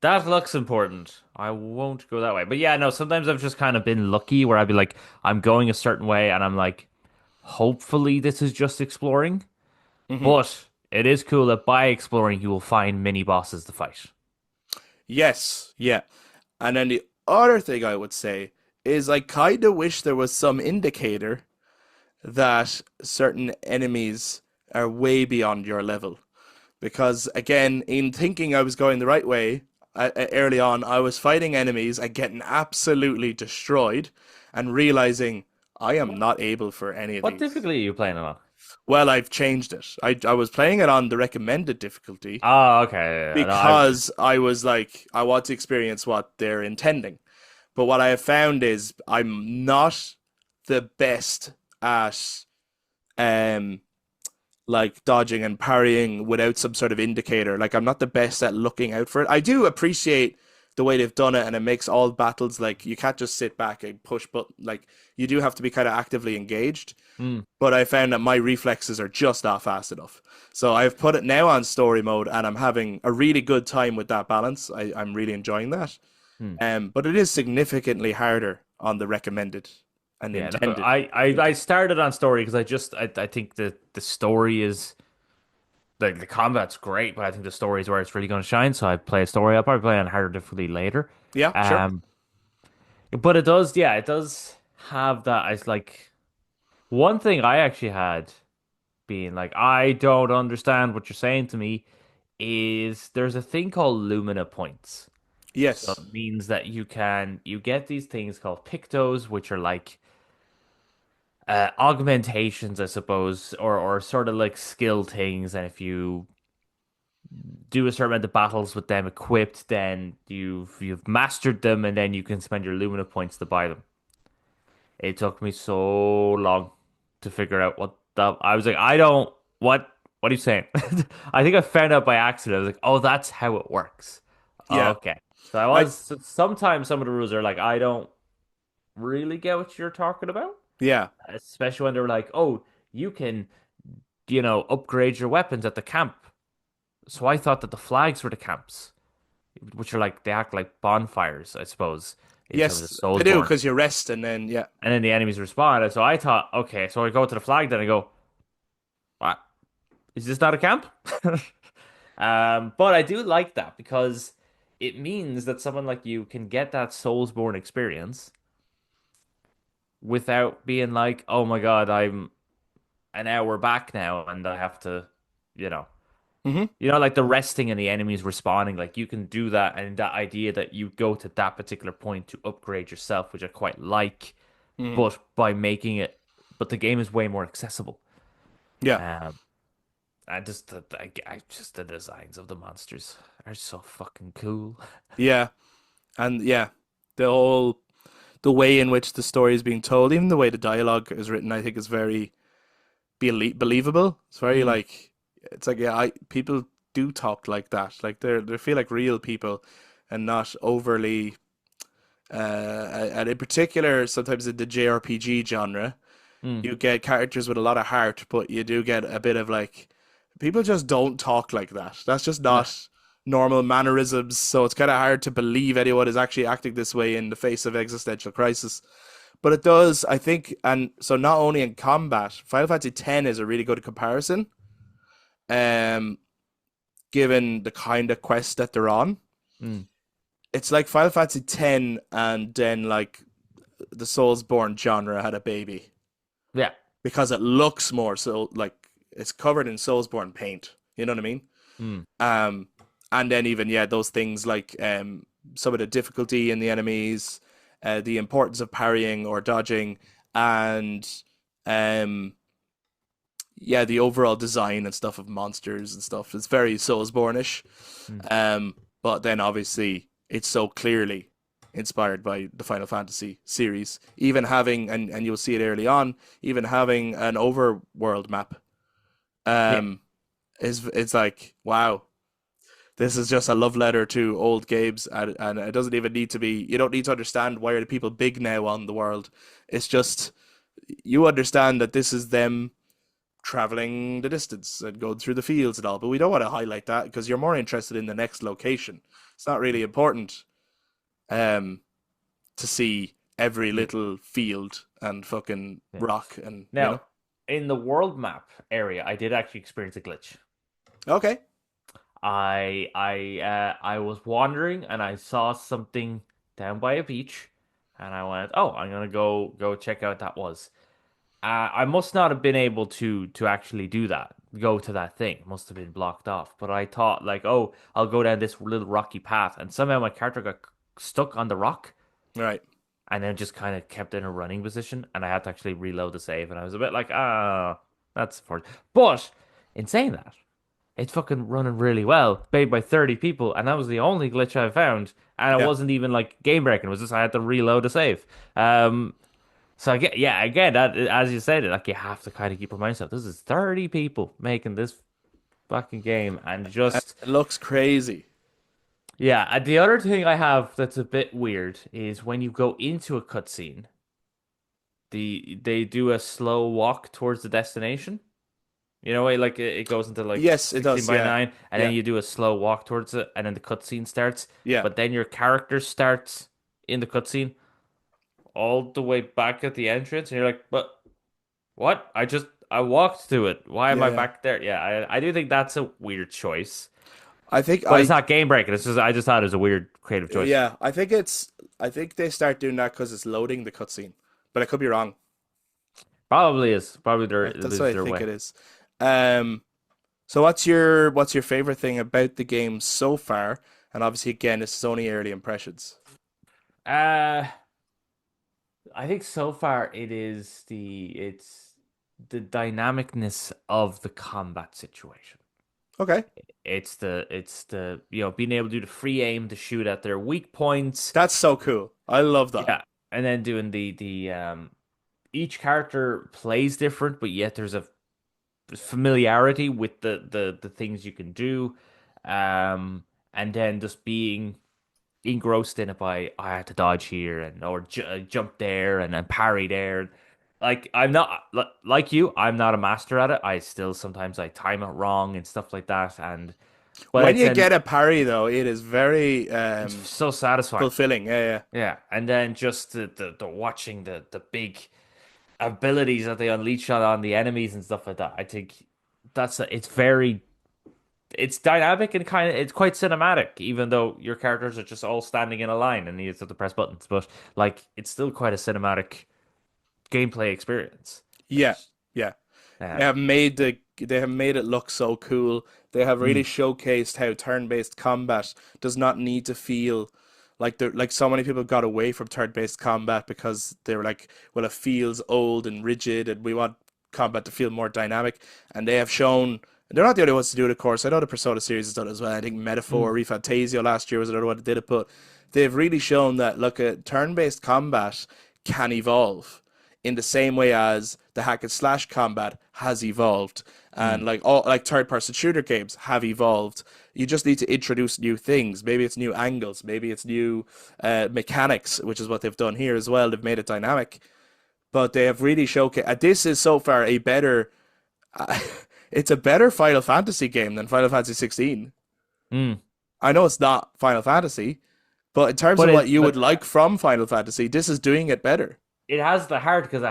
[SPEAKER 2] that looks important. I won't go that way. But yeah, no, sometimes I've just kind of been lucky where I'd be like, I'm going a certain way and I'm like, hopefully this is just exploring.
[SPEAKER 1] Hmm.
[SPEAKER 2] But it is cool that by exploring you will find mini bosses to fight.
[SPEAKER 1] Yes, yeah. And then the other thing I would say is I kind of wish there was some indicator that certain enemies are way beyond your level. Because again, in thinking I was going the right way early on, I was fighting enemies and getting absolutely destroyed and realizing I am not able for any of
[SPEAKER 2] What
[SPEAKER 1] these.
[SPEAKER 2] difficulty are you playing on?
[SPEAKER 1] Well, I've changed it. I was playing it on the recommended difficulty
[SPEAKER 2] Oh, okay. No,
[SPEAKER 1] because I was like, I want to experience what they're intending. But what I have found is I'm not the best at um like dodging and parrying without some sort of indicator. Like I'm not the best at looking out for it. I do appreciate the way they've done it, and it makes all battles like you can't just sit back and push, but like you do have to be kind of actively engaged.
[SPEAKER 2] Hmm.
[SPEAKER 1] But I found that my reflexes are just not fast enough. So I've put it now on story mode, and I'm having a really good time with that balance. I'm really enjoying that.
[SPEAKER 2] Hmm.
[SPEAKER 1] But it is significantly harder on the recommended and
[SPEAKER 2] Yeah, no,
[SPEAKER 1] intended.
[SPEAKER 2] I started on story because I think the story is the combat's great, but I think the story is where it's really going to shine. So I play a story. I'll probably play on harder difficulty later.
[SPEAKER 1] Yeah, sure.
[SPEAKER 2] Um, but it does have that. It's like one thing I actually had being like, I don't understand what you're saying to me is there's a thing called Lumina points. So
[SPEAKER 1] Yes.
[SPEAKER 2] it means that you get these things called pictos, which are like augmentations, I suppose, or sort of like skill things. And if you do a certain amount of battles with them equipped, then you've mastered them, and then you can spend your Lumina points to buy them. It took me so long to figure out what the I was like, I don't what are you saying? I think I found out by accident. I was like, oh, that's how it works.
[SPEAKER 1] Yeah.
[SPEAKER 2] Okay. So I
[SPEAKER 1] I
[SPEAKER 2] was sometimes some of the rules are like, I don't really get what you're talking about.
[SPEAKER 1] yeah.
[SPEAKER 2] Especially when they're like, oh, you can, upgrade your weapons at the camp. So I thought that the flags were the camps, which are like they act like bonfires, I suppose, in terms of
[SPEAKER 1] Yes, they do
[SPEAKER 2] Soulsborne.
[SPEAKER 1] because you rest and then yeah.
[SPEAKER 2] And then the enemies respond. And so I thought, okay, so I go to the flag, then I go, what? Is this not a camp? But I do like that because it means that someone like you can get that Soulsborne experience without being like, oh my God, I'm an hour back now and I have to, you know.
[SPEAKER 1] Hmm.
[SPEAKER 2] You know, like the resting and the enemies respawning, like you can do that, and that idea that you go to that particular point to upgrade yourself, which I quite like,
[SPEAKER 1] Hmm.
[SPEAKER 2] but by making it, but the game is way more accessible.
[SPEAKER 1] Yeah,
[SPEAKER 2] Um, I just the designs of the monsters are so fucking cool.
[SPEAKER 1] yeah, and yeah, the whole the way in which the story is being told, even the way the dialogue is written, I think is very believable. It's very
[SPEAKER 2] Mm,
[SPEAKER 1] like it's like yeah, people do talk like that. Like they feel like real people and not overly and in particular sometimes in the JRPG genre,
[SPEAKER 2] mm,
[SPEAKER 1] you get characters with a lot of heart, but you do get a bit of like people just don't talk like that. That's just
[SPEAKER 2] no,
[SPEAKER 1] not normal mannerisms, so it's kind of hard to believe anyone is actually acting this way in the face of existential crisis. But it does, I think, and so not only in combat, Final Fantasy X is a really good comparison, um, given the kind of quest that they're on.
[SPEAKER 2] mm,
[SPEAKER 1] It's like Final Fantasy X, and then like the Soulsborne genre had a baby
[SPEAKER 2] yeah,
[SPEAKER 1] because it looks more so like it's covered in Soulsborne paint. You know what I mean?
[SPEAKER 2] mm,
[SPEAKER 1] Um, and then even yeah, those things like some of the difficulty in the enemies, the importance of parrying or dodging, and um, yeah, the overall design and stuff of monsters and stuff. It's very Soulsborne-ish.
[SPEAKER 2] mm,
[SPEAKER 1] But then obviously it's so clearly inspired by the Final Fantasy series. Even having and you'll see it early on, even having an overworld map,
[SPEAKER 2] yeah,
[SPEAKER 1] um, is it's like wow, this is just a love letter to old games, and it doesn't even need to be. You don't need to understand why are the people big now on the world. It's just you understand that this is them traveling the distance and going through the fields and all. But we don't want to highlight that because you're more interested in the next location. It's not really important um, to see every
[SPEAKER 2] yeah,
[SPEAKER 1] little field and fucking
[SPEAKER 2] yeah.
[SPEAKER 1] rock and you
[SPEAKER 2] Now,
[SPEAKER 1] know.
[SPEAKER 2] in the world map area, I did actually experience a glitch.
[SPEAKER 1] Okay.
[SPEAKER 2] I was wandering and I saw something down by a beach, and I went, "Oh, I'm gonna go check out that was." I must not have been able to actually do that, go to that thing. It must have been blocked off. But I thought like, "Oh, I'll go down this little rocky path," and somehow my character got stuck on the rock,
[SPEAKER 1] Right.
[SPEAKER 2] and then just kind of kept in a running position, and I had to actually reload the save, and I was a bit like, "Ah, that's for." But in saying that, it's fucking running really well, made by 30 people, and that was the only glitch I found. And it
[SPEAKER 1] Yeah.
[SPEAKER 2] wasn't even like game breaking, it was just I had to reload a save. So I get, yeah, again, that as you said, like you have to kind of keep reminding yourself, this is 30 people making this fucking game, and just
[SPEAKER 1] It looks crazy.
[SPEAKER 2] yeah. And the other thing I have that's a bit weird is when you go into a cutscene, they do a slow walk towards the destination. You know, like it goes into like
[SPEAKER 1] Yes, it
[SPEAKER 2] 16
[SPEAKER 1] does.
[SPEAKER 2] by
[SPEAKER 1] Yeah.
[SPEAKER 2] 9, and then
[SPEAKER 1] Yeah.
[SPEAKER 2] you do a slow walk towards it, and then the cutscene starts.
[SPEAKER 1] Yeah.
[SPEAKER 2] But then your character starts in the cutscene all the way back at the entrance, and you're like, "But what? I walked to it. Why am
[SPEAKER 1] Yeah.
[SPEAKER 2] I
[SPEAKER 1] Yeah.
[SPEAKER 2] back there?" Yeah, I do think that's a weird choice,
[SPEAKER 1] I think
[SPEAKER 2] but it's
[SPEAKER 1] I
[SPEAKER 2] not game breaking. It's just I just thought it was a weird creative choice.
[SPEAKER 1] yeah, I think they start doing that because it's loading the cutscene. But I could be wrong.
[SPEAKER 2] Probably is probably
[SPEAKER 1] That's what I
[SPEAKER 2] their
[SPEAKER 1] think
[SPEAKER 2] way.
[SPEAKER 1] it is. Um So what's your favorite thing about the game so far? And obviously, again, this is only early impressions.
[SPEAKER 2] Uh, I think so far it's the dynamicness of the combat situation.
[SPEAKER 1] Okay,
[SPEAKER 2] It's the being able to do the free aim to shoot at their weak points.
[SPEAKER 1] that's so cool. I love that.
[SPEAKER 2] Yeah, and then doing the each character plays different, but yet there's a familiarity with the things you can do. And then just being engrossed in it by I had to dodge here and or jump there and parry there. Like I'm not like you, I'm not a master at it. I still sometimes I time it wrong and stuff like that. And but
[SPEAKER 1] When
[SPEAKER 2] it's
[SPEAKER 1] you
[SPEAKER 2] an
[SPEAKER 1] get a parry, though, it is very
[SPEAKER 2] it's so satisfying.
[SPEAKER 1] fulfilling. Yeah, yeah,
[SPEAKER 2] Yeah, and then just the watching the big abilities that they unleash on the enemies and stuff like that. I think it's very it's dynamic and kind of it's quite cinematic, even though your characters are just all standing in a line and you just have to press buttons. But like it's still quite a cinematic gameplay experience.
[SPEAKER 1] yeah,
[SPEAKER 2] Which
[SPEAKER 1] yeah. They
[SPEAKER 2] um
[SPEAKER 1] have made they have made it look so cool. They have really
[SPEAKER 2] Mm,
[SPEAKER 1] showcased how turn-based combat does not need to feel like so many people got away from turn-based combat because they were like, well, it feels old and rigid, and we want combat to feel more dynamic. And they have shown they're not the only ones to do it, of course. I know the Persona series has done it as well. I think Metaphor,
[SPEAKER 2] mm,
[SPEAKER 1] ReFantasio last year was another one that did it, but they've really shown that look at turn-based combat can evolve in the same way as the hack and slash combat has evolved,
[SPEAKER 2] mm.
[SPEAKER 1] and like all like third person shooter games have evolved. You just need to introduce new things. Maybe it's new angles, maybe it's new mechanics, which is what they've done here as well. They've made it dynamic, but they have really showcased. This is so far a better. It's a better Final Fantasy game than Final Fantasy 16.
[SPEAKER 2] Mm.
[SPEAKER 1] I know it's not Final Fantasy, but in terms
[SPEAKER 2] But
[SPEAKER 1] of what
[SPEAKER 2] it
[SPEAKER 1] you would
[SPEAKER 2] but
[SPEAKER 1] like from Final Fantasy, this is doing it better.
[SPEAKER 2] it has the heart because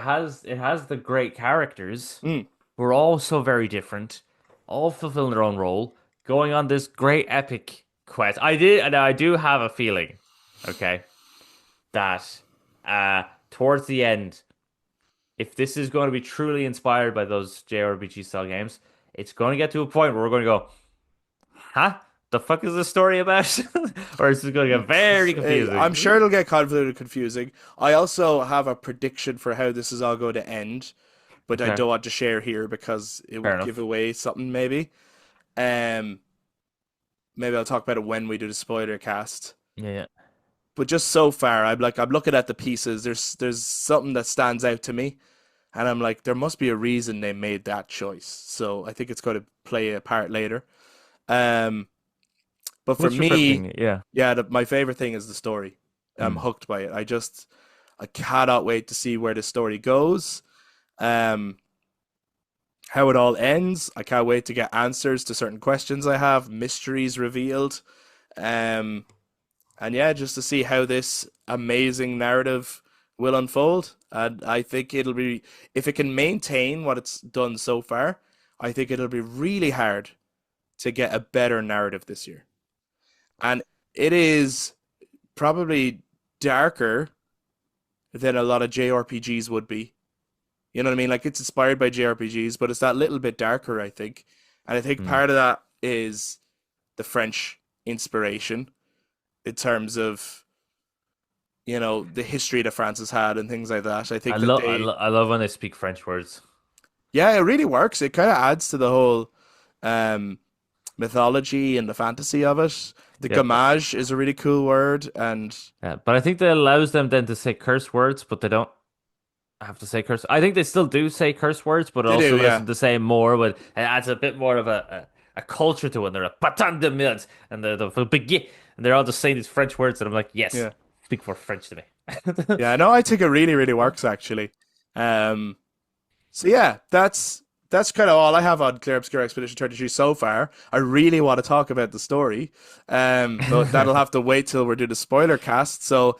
[SPEAKER 2] it has the great characters
[SPEAKER 1] Mm.
[SPEAKER 2] who are all so very different, all fulfilling their own role, going on this great epic quest. I do have a feeling, okay, that towards the end, if this is going to be truly inspired by those JRPG style games, it's going to get to a point where we're going to go, huh? The fuck is this story about? Or it's just going to get very
[SPEAKER 1] I'm
[SPEAKER 2] confusing.
[SPEAKER 1] sure it'll get convoluted and confusing. I also have a prediction for how this is all going to end, but I
[SPEAKER 2] Okay,
[SPEAKER 1] don't want to share here because it
[SPEAKER 2] fair
[SPEAKER 1] would give
[SPEAKER 2] enough.
[SPEAKER 1] away something maybe. Um, Maybe I'll talk about it when we do the spoiler cast.
[SPEAKER 2] Yeah, yeah.
[SPEAKER 1] But just so far, I'm looking at the pieces. There's something that stands out to me, and I'm like, there must be a reason they made that choice. So I think it's going to play a part later. Um, but for
[SPEAKER 2] What's your favorite
[SPEAKER 1] me,
[SPEAKER 2] thing? Yeah.
[SPEAKER 1] yeah, my favorite thing is the story. I'm
[SPEAKER 2] Mm.
[SPEAKER 1] hooked by it. I cannot wait to see where the story goes. Um, how it all ends. I can't wait to get answers to certain questions I have, mysteries revealed. Um, and yeah, just to see how this amazing narrative will unfold. And I think it'll be, if it can maintain what it's done so far, I think it'll be really hard to get a better narrative this year. And it is probably darker than a lot of JRPGs would be. You know what I mean? Like it's inspired by JRPGs, but it's that little bit darker, I think. And I think
[SPEAKER 2] Mm.
[SPEAKER 1] part of that is the French inspiration in terms of, the history that France has had and things like that. I think that
[SPEAKER 2] I love when they speak French words.
[SPEAKER 1] yeah, it really works. It kind of adds to the whole um, mythology and the fantasy of it. The
[SPEAKER 2] Yeah,
[SPEAKER 1] gamage is a really cool word, and
[SPEAKER 2] yeah, but I think that allows them then to say curse words, but they don't have to say curse. I think they still do say curse words, but it
[SPEAKER 1] they
[SPEAKER 2] also
[SPEAKER 1] do,
[SPEAKER 2] allows
[SPEAKER 1] yeah.
[SPEAKER 2] them to say more. But it adds a bit more of a culture to it. They're a patin de merde and the big, and they're all just saying these French words, and I'm like, yes,
[SPEAKER 1] Yeah.
[SPEAKER 2] speak more French to me.
[SPEAKER 1] Yeah, no, I think it really, really works actually. Um, So yeah, that's kind of all I have on Clair Obscur Expedition 33 so far. I really want to talk about the story, but that'll have to wait till we're doing the spoiler cast. So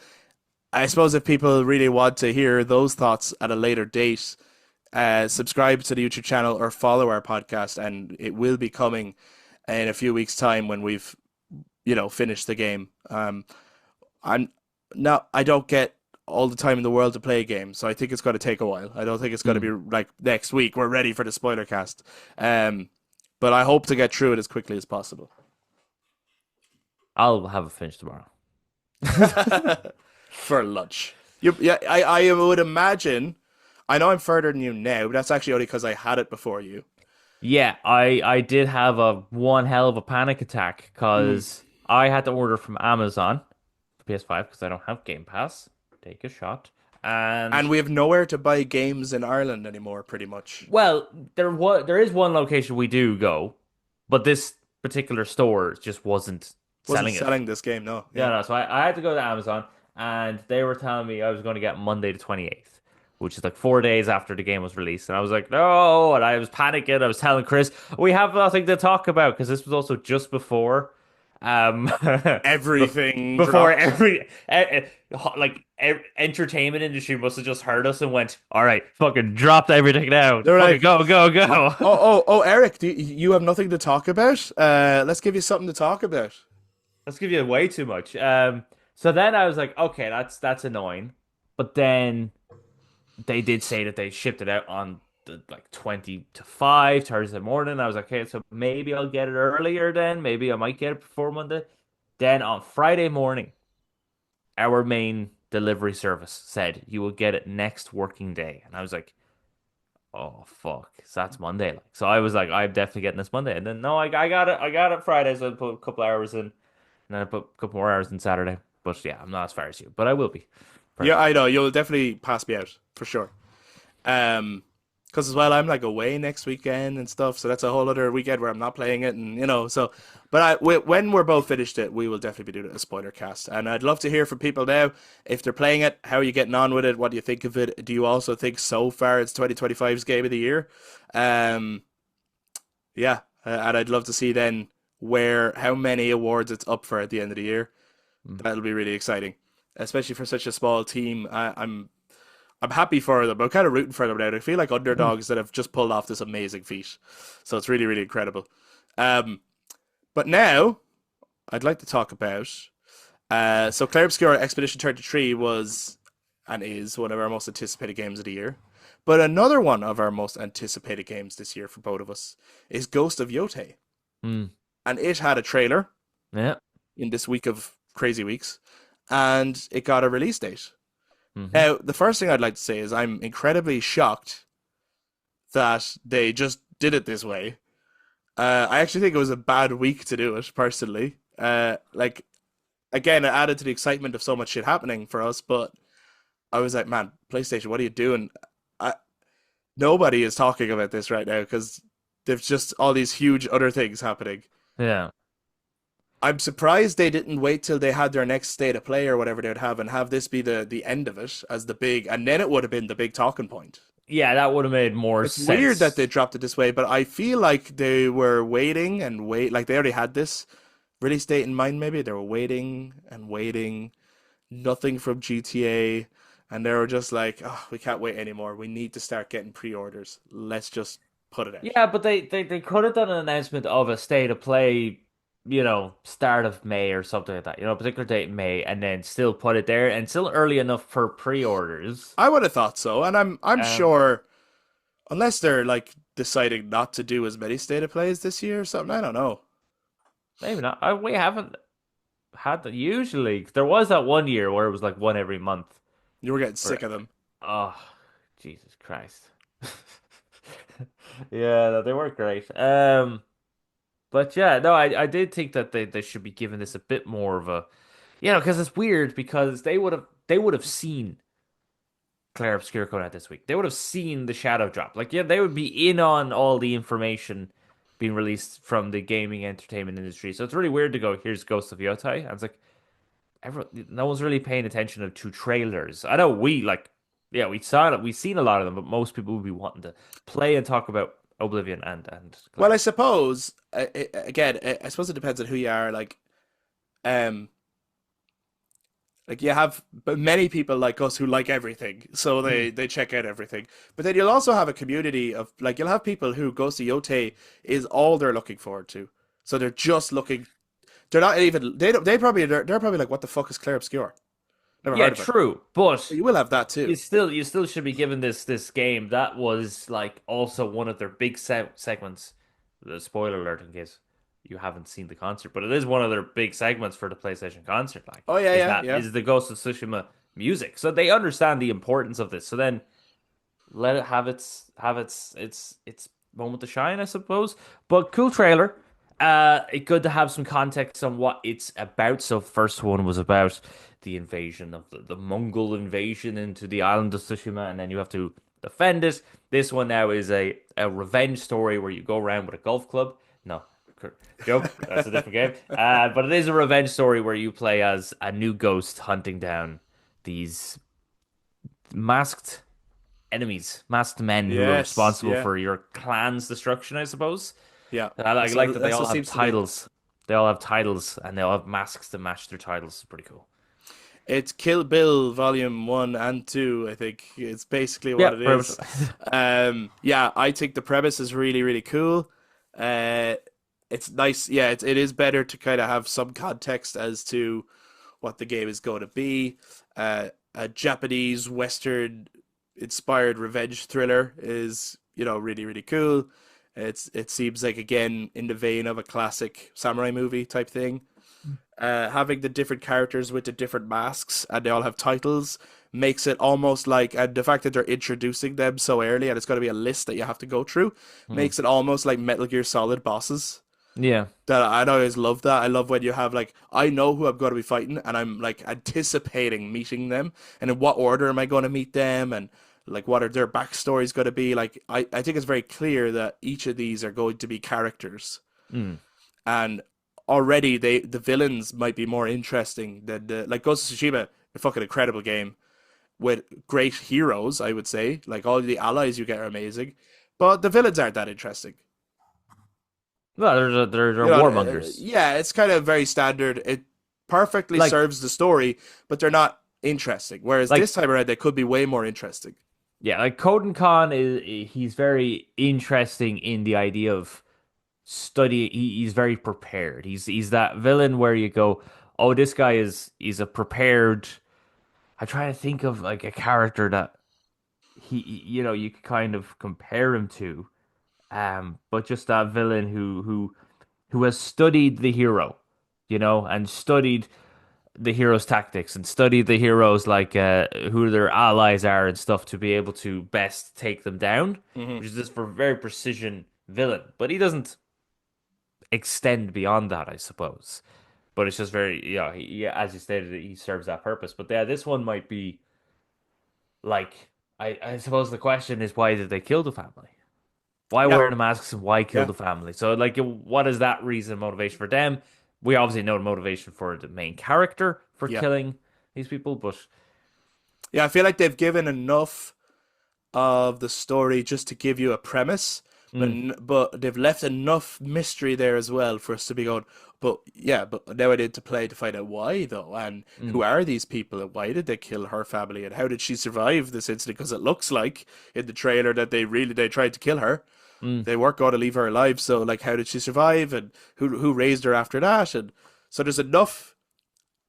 [SPEAKER 1] I suppose if people really want to hear those thoughts at a later date, subscribe to the YouTube channel or follow our podcast, and it will be coming in a few weeks' time when we've finished the game. I'm not. I don't get all the time in the world to play a game, so I think it's going to take a while. I don't think it's going to
[SPEAKER 2] Hmm.
[SPEAKER 1] be like next week. We're ready for the spoiler cast, um, but I hope to get through it as quickly as possible.
[SPEAKER 2] I'll have it finished tomorrow.
[SPEAKER 1] For lunch. Yeah, I would imagine. I know I'm further than you now, but that's actually only because I had it before you.
[SPEAKER 2] Yeah, I did have a one hell of a panic attack
[SPEAKER 1] Mm.
[SPEAKER 2] because I had to order from Amazon for PS5 because I don't have Game Pass. Take a shot. And
[SPEAKER 1] And we have nowhere to buy games in Ireland anymore, pretty much.
[SPEAKER 2] well, there is one location we do go, but this particular store just wasn't
[SPEAKER 1] Wasn't
[SPEAKER 2] selling it.
[SPEAKER 1] selling this game, no.
[SPEAKER 2] Yeah,
[SPEAKER 1] Yeah.
[SPEAKER 2] no, so I had to go to Amazon and they were telling me I was going to get Monday the 28th, which is like 4 days after the game was released. And I was like, no, and I was panicking. I was telling Chris, we have nothing to talk about because this was also just before um bef-
[SPEAKER 1] Everything
[SPEAKER 2] before
[SPEAKER 1] dropped.
[SPEAKER 2] every entertainment industry must have just heard us and went, all right, fucking dropped everything now.
[SPEAKER 1] They were
[SPEAKER 2] Fucking
[SPEAKER 1] like,
[SPEAKER 2] go, go, go.
[SPEAKER 1] oh, Eric, you have nothing to talk about? Let's give you something to talk about.
[SPEAKER 2] Let's give you way too much. So then I was like, okay, that's annoying. But then they did say that they shipped it out on like 20 to 5 Thursday morning. I was like, okay, so maybe I'll get it earlier then. Maybe I might get it before Monday. Then on Friday morning, our main delivery service said you will get it next working day. And I was like, oh fuck, so that's Monday. Like, so I was like, I'm definitely getting this Monday. And then no, I got it. I got it Friday, so I put a couple hours in, and then I put a couple more hours in Saturday. But yeah, I'm not as far as you, but I will be.
[SPEAKER 1] Yeah,
[SPEAKER 2] Friday.
[SPEAKER 1] I know you'll definitely pass me out for sure. Because as well, I'm like away next weekend and stuff, so that's a whole other weekend where I'm not playing it, and so. But when we're both finished it, we will definitely be doing a spoiler cast, and I'd love to hear from people now if they're playing it. How are you getting on with it? What do you think of it? Do you also think so far it's 2025's game of the year? Um, yeah, and I'd love to see then how many awards it's up for at the end of the year.
[SPEAKER 2] Mm.
[SPEAKER 1] That'll be really exciting, especially for such a small team. I'm happy for them. I'm kind of rooting for them now. I feel like underdogs that have just pulled off this amazing feat. So it's really, really incredible. Um, but now I'd like to talk about. So Clair Obscur Expedition 33 was and is one of our most anticipated games of the year. But another one of our most anticipated games this year for both of us is Ghost of Yotei.
[SPEAKER 2] Mm.
[SPEAKER 1] And it had a trailer
[SPEAKER 2] Yeah.
[SPEAKER 1] in this week of crazy weeks, and it got a release date.
[SPEAKER 2] Hmm.
[SPEAKER 1] Now, the first thing I'd like to say is I'm incredibly shocked that they just did it this way. I actually think it was a bad week to do it, personally. Like, again, it added to the excitement of so much shit happening for us, but I was like, man, PlayStation, what are you doing? I, Nobody is talking about this right now because there's just all these huge other things happening.
[SPEAKER 2] Yeah.
[SPEAKER 1] I'm surprised they didn't wait till they had their next state of play or whatever they would have and have this be the end of it as the big, and then it would have been the big talking point.
[SPEAKER 2] Yeah, that would have made more
[SPEAKER 1] It's weird that they
[SPEAKER 2] sense.
[SPEAKER 1] dropped it this way, but I feel like they were waiting and like they already had this release date in mind. Maybe they were waiting and waiting, nothing from GTA, and they were just like, oh, we can't wait anymore. We need to start getting pre-orders. Let's just put it out.
[SPEAKER 2] Yeah, but they could have done an announcement of a state of play, start of May or something like that, a particular date in May, and then still put it there and still early enough for pre-orders.
[SPEAKER 1] I would have thought so, and I'm
[SPEAKER 2] Um,
[SPEAKER 1] sure unless they're like deciding not to do as many state of plays this year or something. I don't know.
[SPEAKER 2] Maybe not. We haven't had that. Usually, there was that one year where it was like one every month.
[SPEAKER 1] You were getting
[SPEAKER 2] Or,
[SPEAKER 1] sick of them.
[SPEAKER 2] oh, Jesus Christ. Yeah, no, they were great. But yeah, no, I did think that they should be giving this a bit more of a, because it's weird because they would have seen Clair Obscur coming out this week. They would have seen the shadow drop. Like, yeah, they would be in on all the information being released from the gaming entertainment industry. So it's really weird to go, here's Ghost of Yotei. And it's like, no one's really paying attention to trailers. I know yeah, we saw it, we've seen a lot of them, but most people would be wanting to play and talk about Oblivion and
[SPEAKER 1] Well,
[SPEAKER 2] Clair.
[SPEAKER 1] I suppose again, I suppose it depends on who you are. Um, like you have many people like us who like everything, so
[SPEAKER 2] Hmm.
[SPEAKER 1] they check out everything. But then you'll also have a community of like you'll have people who Ghost of Yotei is all they're looking forward to. So they're just looking. They're not even. They don't. They're probably like, what the fuck is Clair Obscur? Never
[SPEAKER 2] Yeah,
[SPEAKER 1] heard of it.
[SPEAKER 2] true, but
[SPEAKER 1] But you will have that
[SPEAKER 2] you
[SPEAKER 1] too.
[SPEAKER 2] still you still should be given this game. That was like also one of their big segments. The spoiler alert in case you haven't seen the concert, but it is one of their big segments for the PlayStation concert. Like,
[SPEAKER 1] Oh yeah,
[SPEAKER 2] is
[SPEAKER 1] yeah,
[SPEAKER 2] that
[SPEAKER 1] yeah.
[SPEAKER 2] is the Ghost of Tsushima music? So they understand the importance of this. So then let it have its moment to shine, I suppose. But cool trailer. It good to have some context on what it's about. So first one was about the invasion of the Mongol invasion into the island of Tsushima, and then you have to defend it. This one now is a revenge story where you go around with a golf club. No, joke. That's a different game. But it is a revenge story where you play as a new ghost hunting down these masked enemies, masked men who are
[SPEAKER 1] Yes,
[SPEAKER 2] responsible
[SPEAKER 1] yeah,
[SPEAKER 2] for your clan's destruction, I suppose.
[SPEAKER 1] yeah.
[SPEAKER 2] And I like that they
[SPEAKER 1] That's
[SPEAKER 2] all
[SPEAKER 1] what
[SPEAKER 2] have
[SPEAKER 1] seems to be.
[SPEAKER 2] titles. They all have titles and they all have masks to match their titles. It's pretty cool.
[SPEAKER 1] It's Kill Bill Volume 1 and 2, I think. It's basically
[SPEAKER 2] Yeah,
[SPEAKER 1] what it
[SPEAKER 2] very much.
[SPEAKER 1] is. Yeah, I think the premise is really, really cool. Uh, it's nice. Yeah, it is better to kind of have some context as to what the game is going to be. A Japanese Western inspired revenge thriller is, really, really cool. It seems like, again, in the vein of a classic samurai movie type thing. Having the different characters with the different masks and they all have titles makes it almost like, and the fact that they're introducing them so early and it's going to be a list that you have to go through
[SPEAKER 2] Mm.
[SPEAKER 1] makes it almost like Metal Gear Solid bosses.
[SPEAKER 2] Yeah.
[SPEAKER 1] That I always love that. I love when you have like, I know who I'm going to be fighting and I'm like anticipating meeting them and in what order am I going to meet them and like what are their backstories going to be. Like I think it's very clear that each of these are going to be characters
[SPEAKER 2] Mm.
[SPEAKER 1] and already the villains might be more interesting than the like Ghost of Tsushima, a fucking incredible game with great heroes, I would say. Like all the allies you get are amazing, but the villains aren't that interesting.
[SPEAKER 2] Well, they're warmongers.
[SPEAKER 1] Yeah, it's kind of very standard. It perfectly
[SPEAKER 2] Like
[SPEAKER 1] serves the story, but they're not interesting. Whereas
[SPEAKER 2] like
[SPEAKER 1] this time around, they could be way more interesting.
[SPEAKER 2] yeah, like Koden Khan he's very interesting in the idea of study. He's very prepared. He's that villain where you go, oh, this guy is he's a prepared. I try to think of like a character that you could kind of compare him to, but just that villain who has studied the hero, and studied the hero's tactics and studied the heroes like who their allies are and stuff to be able to best take them down,
[SPEAKER 1] Hmm.
[SPEAKER 2] which is just for very precision villain. But he doesn't extend beyond that, I suppose. But it's just very, yeah, as you stated, he serves that purpose. But yeah, this one might be like, I suppose the question is, why did they kill the family? Why
[SPEAKER 1] Yeah,
[SPEAKER 2] wear the masks and why kill
[SPEAKER 1] yeah,
[SPEAKER 2] the family? So, like, what is that reason, motivation for them? We obviously know the motivation for the main character for
[SPEAKER 1] yeah,
[SPEAKER 2] killing these people, but
[SPEAKER 1] yeah. I feel like they've given enough of the story just to give you a premise, but
[SPEAKER 2] mm,
[SPEAKER 1] but they've left enough mystery there as well for us to be going. But yeah, but now I need to play to find out why though, and who
[SPEAKER 2] mm,
[SPEAKER 1] are these people, and why did they kill her family, and how did she survive this incident? Because it looks like in the trailer that they tried to kill her.
[SPEAKER 2] mm,
[SPEAKER 1] They weren't going to leave her alive. So like, how did she survive, and who raised her after that? And so there's enough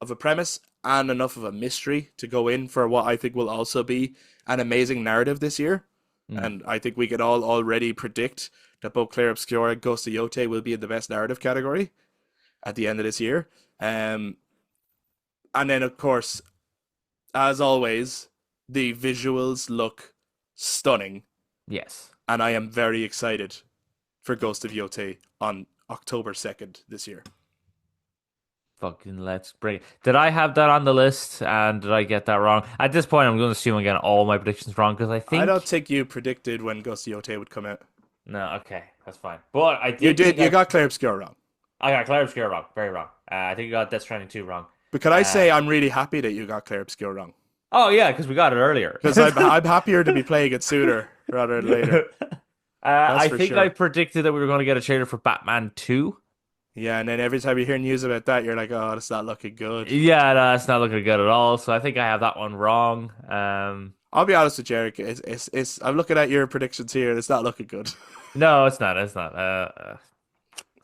[SPEAKER 1] of a premise and enough of a mystery to go in for what I think will also be an amazing narrative this year.
[SPEAKER 2] mm,
[SPEAKER 1] And I think we can all already predict that both Clair Obscur and Ghost of Yotei will be in the best narrative category at the end of this year. And then, of course, as always, the visuals look stunning.
[SPEAKER 2] yes.
[SPEAKER 1] And I am very excited for Ghost of Yotei on October 2nd this year.
[SPEAKER 2] Fucking let's bring it. Did I have that on the list and did I get that wrong? At this point, I'm going to assume again all my predictions wrong because I
[SPEAKER 1] I don't
[SPEAKER 2] think.
[SPEAKER 1] think you predicted when Ghost of Yotei would come out.
[SPEAKER 2] No, okay, that's fine. But I
[SPEAKER 1] You
[SPEAKER 2] did
[SPEAKER 1] did.
[SPEAKER 2] think
[SPEAKER 1] You got Clair Obscur wrong.
[SPEAKER 2] I got Clair Obscur wrong. Very wrong. I think I got Death Stranding 2 wrong.
[SPEAKER 1] But can I
[SPEAKER 2] Uh,
[SPEAKER 1] say I'm really happy that you got Clair Obscur wrong?
[SPEAKER 2] oh, yeah, because we got it earlier.
[SPEAKER 1] Because I'm happier to be playing it sooner rather than later. That's
[SPEAKER 2] I
[SPEAKER 1] for
[SPEAKER 2] think I
[SPEAKER 1] sure.
[SPEAKER 2] predicted that we were going to get a trailer for Batman 2.
[SPEAKER 1] Yeah, and then every time you hear news about that, you're like, oh, it's not looking good.
[SPEAKER 2] Yeah, no, it's not looking good at all. So I think I have that one wrong.
[SPEAKER 1] I'll be honest with you, Eric. I'm looking at your predictions here, and it's not looking good.
[SPEAKER 2] No, it's not. It's not.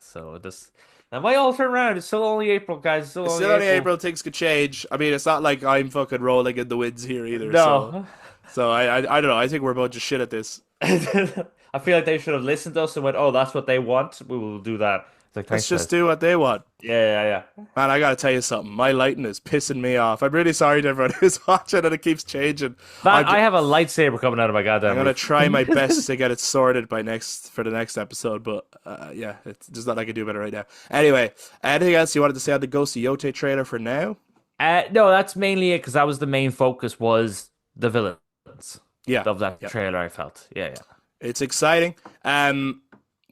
[SPEAKER 2] So this that might all turn around. It's still only April, guys. It's still
[SPEAKER 1] It's
[SPEAKER 2] only
[SPEAKER 1] still only
[SPEAKER 2] April.
[SPEAKER 1] April. Things could change. I mean, it's not like I'm fucking rolling in the winds here either. So,
[SPEAKER 2] No.
[SPEAKER 1] so I don't know. I think we're both just shit at this.
[SPEAKER 2] I feel like they should have listened to us and went, "Oh, that's what they want. We will do that." It's like,
[SPEAKER 1] Let's
[SPEAKER 2] thanks,
[SPEAKER 1] just
[SPEAKER 2] guys.
[SPEAKER 1] do what they want.
[SPEAKER 2] Yeah, yeah, yeah.
[SPEAKER 1] Man, I gotta tell you something. My lighting is pissing me off. I'm really sorry to everyone who's watching and it keeps changing.
[SPEAKER 2] Man,
[SPEAKER 1] I'm,
[SPEAKER 2] I have a lightsaber coming out of my
[SPEAKER 1] I'm
[SPEAKER 2] goddamn
[SPEAKER 1] gonna
[SPEAKER 2] roof.
[SPEAKER 1] try my best to get it sorted by for the next episode, but yeah, there's nothing I can do about it right now. Anyway, anything else you wanted to say on the Ghost of Yotei trailer for now?
[SPEAKER 2] No, that's mainly it because that was the main focus was the villains
[SPEAKER 1] Yeah,
[SPEAKER 2] of that
[SPEAKER 1] yeah,
[SPEAKER 2] trailer. I felt, yeah, yeah.
[SPEAKER 1] it's exciting.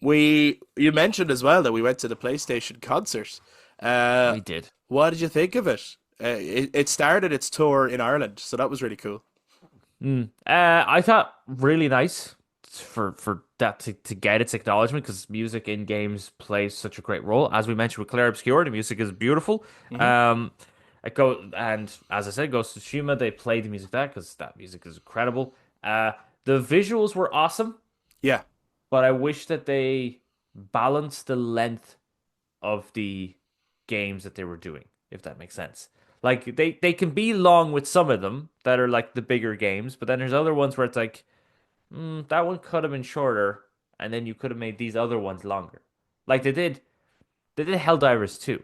[SPEAKER 1] You mentioned as well that we went to the PlayStation concert. Uh,
[SPEAKER 2] We did.
[SPEAKER 1] what did you think of it? It started its tour in Ireland, so that was really cool.
[SPEAKER 2] I thought really nice for that to get its acknowledgement because music in games plays such a great role. As we mentioned with Clair Obscur, the music is beautiful.
[SPEAKER 1] Hmm.
[SPEAKER 2] It go and as I said, Ghost of Tsushima, they played the music there because that music is incredible. The visuals were awesome,
[SPEAKER 1] Yeah,
[SPEAKER 2] but I wish that they balanced the length of the games that they were doing, if that makes sense. Like they can be long with some of them that are like the bigger games, but then there's other ones where it's like, that one could have been shorter, and then you could have made these other ones longer. Like they did Helldivers 2,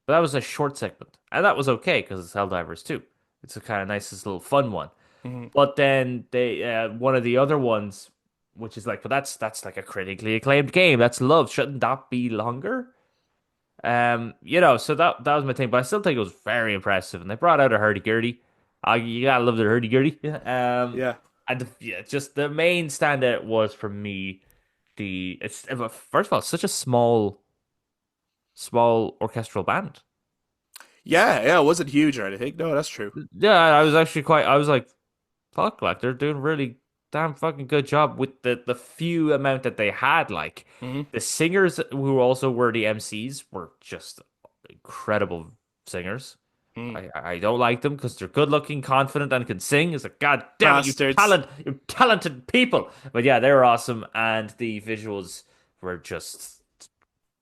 [SPEAKER 2] but that was a short segment, and that was okay because it's Helldivers 2. It's a kind of nicest little fun one.
[SPEAKER 1] Mhm.
[SPEAKER 2] But then they one of the other ones, which is like, but that's like a critically acclaimed game. That's love. Shouldn't that be longer? So that was my thing, but I still think it was very impressive, and they brought out a hurdy-gurdy. You gotta love the hurdy-gurdy.
[SPEAKER 1] Yeah.
[SPEAKER 2] And just the main standout was for me it's first of all, it's such a small orchestral band.
[SPEAKER 1] Yeah, yeah, it wasn't huge or anything. No, that's true.
[SPEAKER 2] Yeah, I was like, fuck, like they're doing really damn fucking good job with the few amount that they had. Like
[SPEAKER 1] Hmm.
[SPEAKER 2] the singers who also were the MCs were just incredible singers.
[SPEAKER 1] Mm.
[SPEAKER 2] I don't like them because they're good looking, confident, and can sing. It's like, God damn it,
[SPEAKER 1] Bastards.
[SPEAKER 2] you talented people. But yeah, they were awesome, and the visuals were just